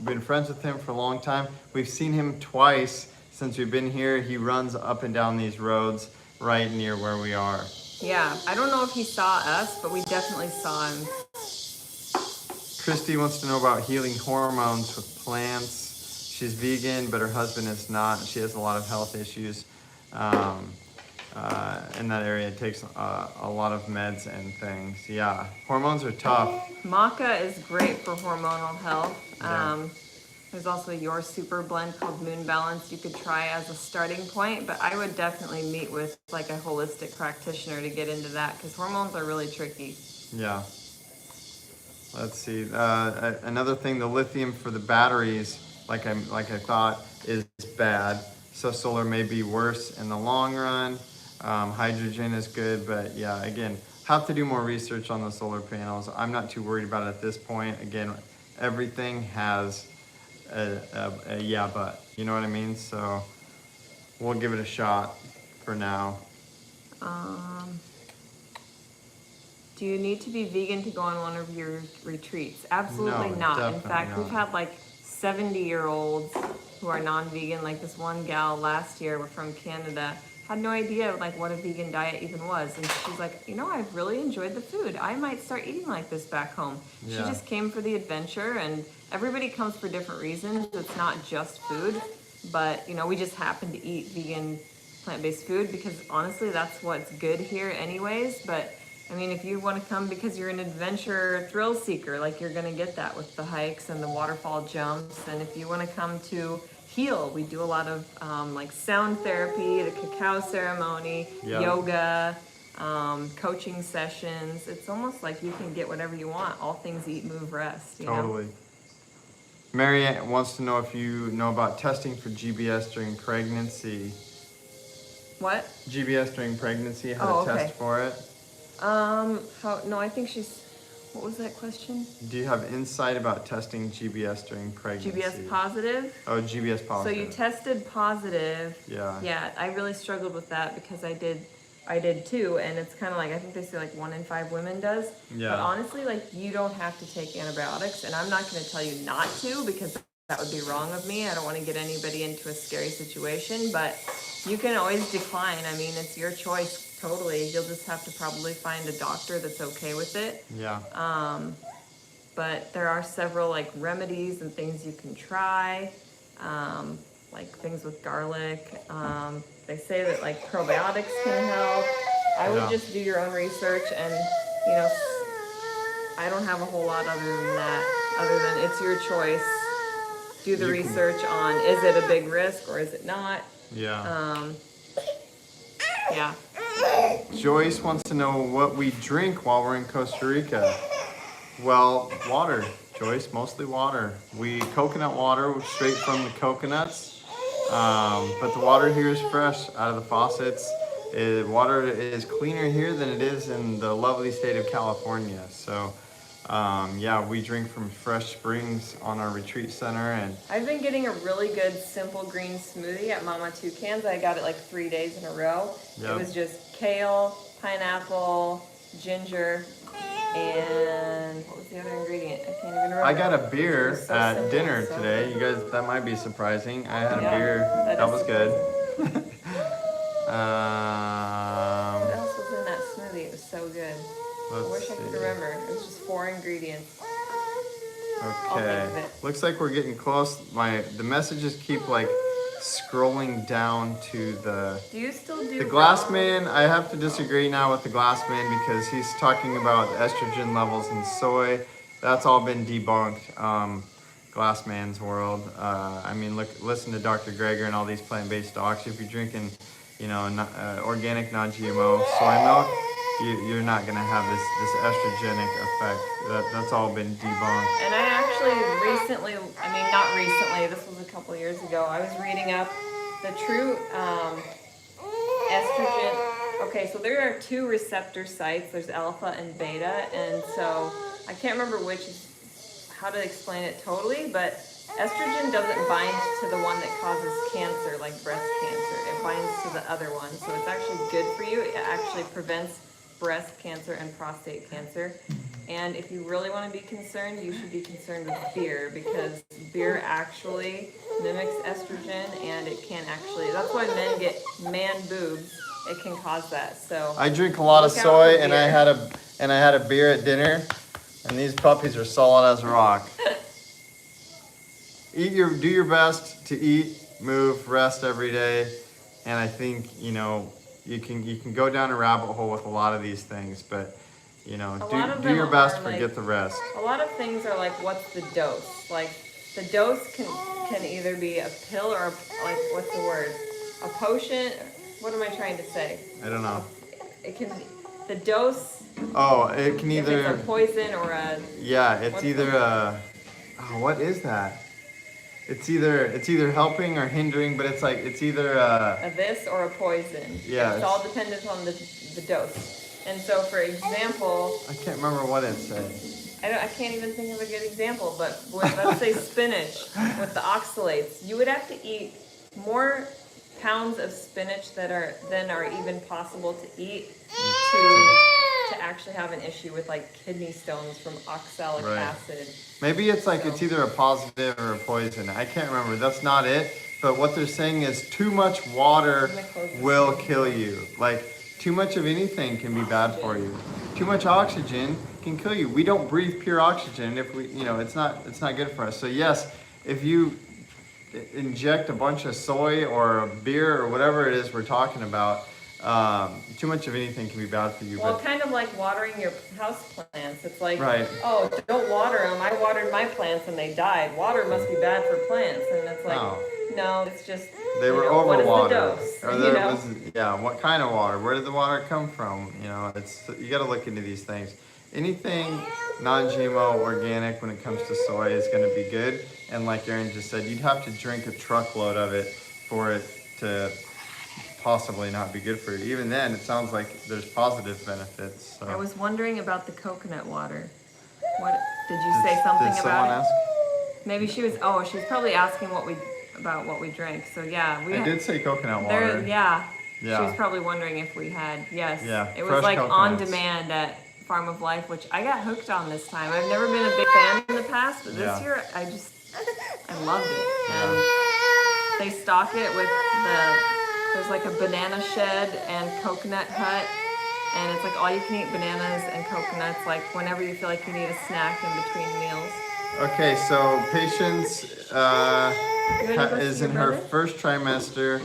B: been friends with him for a long time. We've seen him twice since we've been here. He runs up and down these roads right near where we are.
A: Yeah, I don't know if he saw us, but we definitely saw him.
B: Christy wants to know about healing hormones with plants. She's vegan, but her husband is not. She has a lot of health issues in that area. It takes a lot of meds and things. Yeah, hormones are tough.
A: Maca is great for hormonal health. There's also your super blend called Moon Balance you could try as a starting point, but I would definitely meet with like a holistic practitioner to get into that because hormones are really tricky.
B: Yeah. Let's see. Another thing, the lithium for the batteries, like I thought, is bad. So solar may be worse in the long run. Hydrogen is good, but yeah, again, have to do more research on the solar panels. I'm not too worried about it at this point. Again, everything has but, you know what I mean? So we'll give it a shot for now.
A: Do you need to be vegan to go on one of your retreats? Absolutely
B: No,
A: not. In
B: definitely
A: fact, we've
B: not.
A: had like 70-year-olds who are non-vegan. Like this one gal last year from Canada had no idea like what a vegan diet even was, and she's like, I've really enjoyed the food. I might start eating like this back home. She
B: Yeah.
A: just came for the adventure, and everybody comes for different reasons. It's not just food, but we just happen to eat vegan plant-based food because honestly that's what's good here anyways. But I mean, if you want to come because you're an adventure thrill seeker, like you're going to get that with the hikes and the waterfall jumps. And if you want to come to heal, we do a lot of like sound therapy, the cacao ceremony,
B: Yep.
A: yoga, coaching sessions. It's almost like you can get whatever you want. All things eat, move, rest. You know?
B: Totally. Mary wants to know if you know about testing for GBS during pregnancy.
A: What?
B: GBS during pregnancy, how to test for it.
A: No, I think what was that question?
B: Do you have insight about testing GBS during pregnancy?
A: GBS positive?
B: Oh, GBS
A: So
B: positive.
A: you tested positive.
B: Yeah.
A: Yeah, I really struggled with that because I did too, and it's kind of like, I think they say like 1 in 5 women does.
B: Yeah.
A: But honestly, like you don't have to take antibiotics, and I'm not going to tell you not to because that would be wrong of me. I don't want to get anybody into a scary situation, but you can always decline. I mean, it's your choice. Totally. You'll just have to probably find a doctor that's okay with it.
B: Yeah.
A: But there are several like remedies and things you can try, like things with garlic. They say that like probiotics can help. I would just do your own research, and I don't have a whole lot other than that, other than it's your choice. Do the research on, is it a big risk or is it not?
B: Yeah.
A: Yeah.
B: Joyce wants to know what we drink while we're in Costa Rica. Well, water, Joyce, mostly water. Coconut water, straight from the coconuts. But the water here is fresh out of the faucets. Water is cleaner here than it is in the lovely state of California. So, we drink from fresh springs on our retreat center. And
A: I've been getting a really good simple green smoothie at Mama Toucan's. I got it like 3 days in a row.
B: Yep.
A: It was just kale, pineapple, ginger, and what was the other ingredient? I can't even remember.
B: I got a beer
A: So
B: at
A: simple,
B: dinner
A: so
B: today.
A: good.
B: You guys, that might be surprising. I had a
A: Yeah,
B: beer.
A: that
B: That
A: is
B: was good.
A: What else was in that smoothie? It was so good. I wish I could remember. It was just 4 ingredients. I'll think
B: Okay.
A: of it.
B: Looks like we're getting close. The messages keep like scrolling down to the
A: Do you still do
B: glass
A: raw?
B: man. I have to disagree now with the glass man because he's talking about estrogen levels in soy. That's all been debunked. Glass man's world. I mean, listen to Dr. Greger and all these plant-based docs. If you're drinking, organic, non-GMO soy milk, you're not gonna have this estrogenic effect. That's all been debunked.
A: And I actually recently, not recently, this was a couple years ago, I was reading up the true estrogen. Okay, so there are 2 receptor sites. There's alpha and beta, and so I can't remember how to explain it totally, but estrogen doesn't bind to the one that causes cancer, like breast cancer. It binds to the other one, so it's actually good for you. It actually prevents breast cancer and prostate cancer. And if you really want to be concerned, you should be concerned with beer, because beer actually mimics estrogen, and it can actually, that's why men get man boobs. It can cause that. So
B: I drink a lot of
A: look out
B: soy,
A: for
B: and
A: beer.
B: I had a beer at dinner, and these puppies are solid as a rock. Do your best to eat, move, rest every day, and I think you can go down a rabbit hole with a lot of these things, but do your best, forget the rest.
A: A lot of things are like, what's the dose? Like, the dose can either be a pill or what's the word? A potion? What am I trying to say?
B: I don't know.
A: The dose,
B: Oh, it can
A: if
B: either.
A: it's a poison or a,
B: Yeah, it's
A: What's
B: either what is that? It's either helping or hindering, but it's either
A: a this or a poison.
B: Yeah,
A: It's all dependent on the dose. And so, for example,
B: I can't remember what it said.
A: I can't even think of a good example, but let's say spinach with the oxalates. You would have to eat more pounds of spinach that are even possible to eat to actually have an issue with like kidney stones from oxalic acid.
B: Maybe it's like it's either a positive or a poison. I can't remember. That's not it. But what they're saying is too much water will kill you. Like too much of anything can be bad for you. Too much oxygen can kill you. We don't breathe pure oxygen if we, it's not good for us. So yes, if you inject a bunch of soy or a beer or whatever it is we're talking about, too much of anything can be bad for you.
A: Well, kind of like watering your house plants. It's like, oh, don't water them. I watered my plants and they died. Water must be bad for plants. And it's like, no, it's just,
B: they were overwatered.
A: Or
B: what kind of water? Where did the water come from? You got to look into these things. Anything non-GMO organic when it comes to soy is going to be good. And like Erin just said, you'd have to drink a truckload of it for it to possibly not be good for you. Even then, it sounds like there's positive benefits. So.
A: I was wondering about the coconut water. What did you say something
B: did
A: about
B: ask?
A: Maybe she was probably asking what we drank. So yeah,
B: I did say coconut water.
A: She was probably wondering if we had. Yes.
B: Yeah.
A: It was like on demand at Farm of Life, which I got hooked on this time. I've never been a big fan in the past, but this year I loved it. And they stock it with there's like a banana shed and coconut hut, and it's like all you can eat bananas and coconuts, like whenever you feel like you need a snack in between meals.
B: Okay, so Patience is in her first trimester.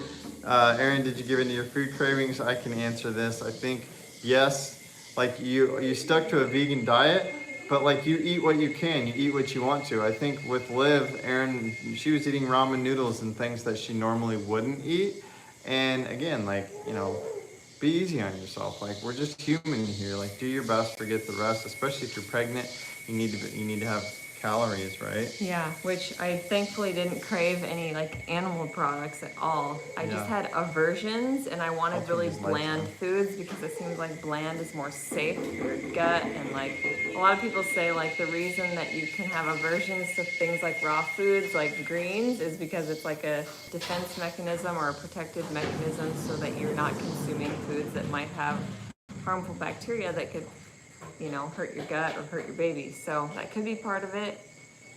B: Erin, did you give into your food cravings? I can answer this. I think yes. Like you stuck to a vegan diet, but like you eat what you can, you eat what you want to. I think with Liv, Erin, she was eating ramen noodles and things that she normally wouldn't eat. And again, like, be easy on yourself. Like, we're just human here. Like, do your best, forget the rest. Especially if you're pregnant, you need to have calories, right?
A: Yeah, which I thankfully didn't crave any like animal products at all. I just had aversions, and I wanted really bland foods because it seems like bland is more safe for your gut. And like a lot of people say, like the reason that you can have aversions to things like raw foods, like greens, is because it's like a defense mechanism or a protective mechanism so that you're not consuming foods that might have harmful bacteria that could hurt your gut or hurt your baby. So that could be part of it.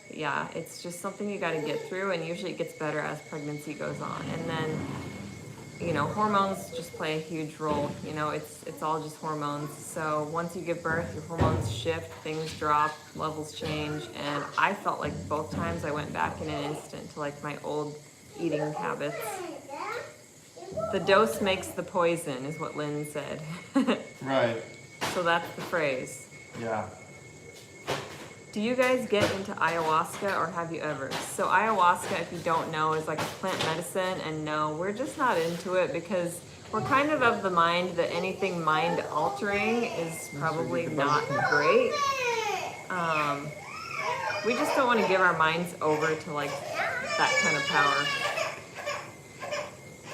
A: But yeah, it's just something you got to get through, and usually it gets better as pregnancy goes on. And then, hormones just play a huge role. It's all just hormones. So once you give birth, your hormones shift, things drop, levels change. And I felt like both times I went back in an instant to like my old eating habits. The dose makes the poison is what Lynn said.
B: Right.
A: So that's the phrase.
B: Yeah.
A: Do you guys get into ayahuasca, or have you ever? So ayahuasca, if you don't know, is like a plant medicine, and no, we're just not into it because we're kind of the mind that anything mind altering is probably not great. We just don't want to give our minds over to like that kind of power.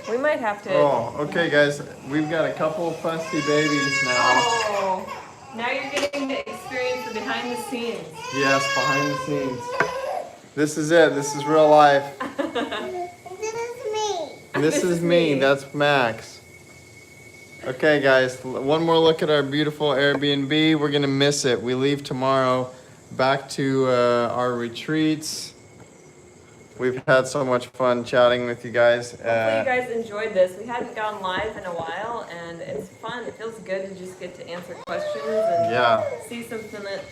A: We might have to.
B: Oh, okay, guys. We've got a couple of fussy babies now.
A: Oh, now you're getting to experience the behind the scenes.
B: Yes, behind the scenes. This is it. This is real life.
C: This is me.
B: This is me. That's Max. Okay, guys. One more look at our beautiful Airbnb. We're gonna miss it. We leave tomorrow, back to our retreats. We've had so much fun chatting with you guys.
A: Hopefully you guys enjoyed this. We hadn't gone live in a while, and it's fun. It feels good to just get to answer questions and see some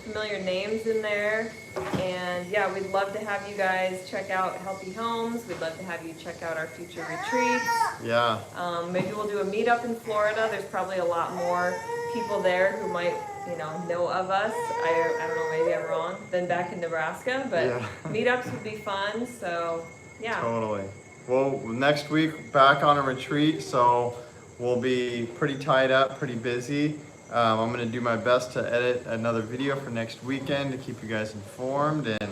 A: familiar names in there. And yeah, we'd love to have you guys check out Healthy Homes. We'd love to have you check out our future retreats.
B: Yeah.
A: Maybe we'll do a meetup in Florida. There's probably a lot more people there who might know of us. I don't know, maybe I'm wrong, than back in Nebraska, but meetups would be fun, so yeah.
B: Totally. Well, next week back on a retreat, so we'll be pretty tied up, pretty busy. I'm gonna do my best to edit another video for next weekend to keep you guys informed, and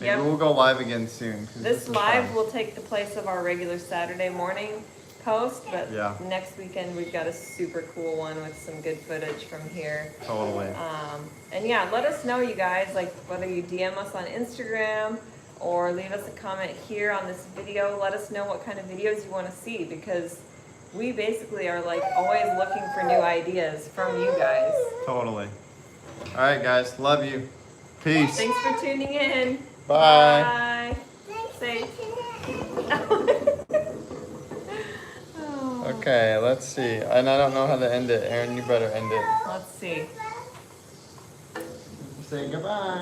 B: maybe we'll go live again soon.
A: This live will take the place of our regular Saturday morning post, but next weekend we've got a super cool one with some good footage from here.
B: Totally.
A: And yeah, let us know, you guys, like whether you DM us on Instagram or leave us a comment here on this video. Let us know what kind of videos you want to see, because we basically are like always looking for new ideas from you guys.
B: Totally. All right, guys. Love you. Peace.
A: Thanks for tuning in.
B: Bye.
A: Bye. Say. Oh.
B: Okay, let's see. And I don't know how to end it. Aaron, you better end it.
A: Let's see.
B: Say goodbye.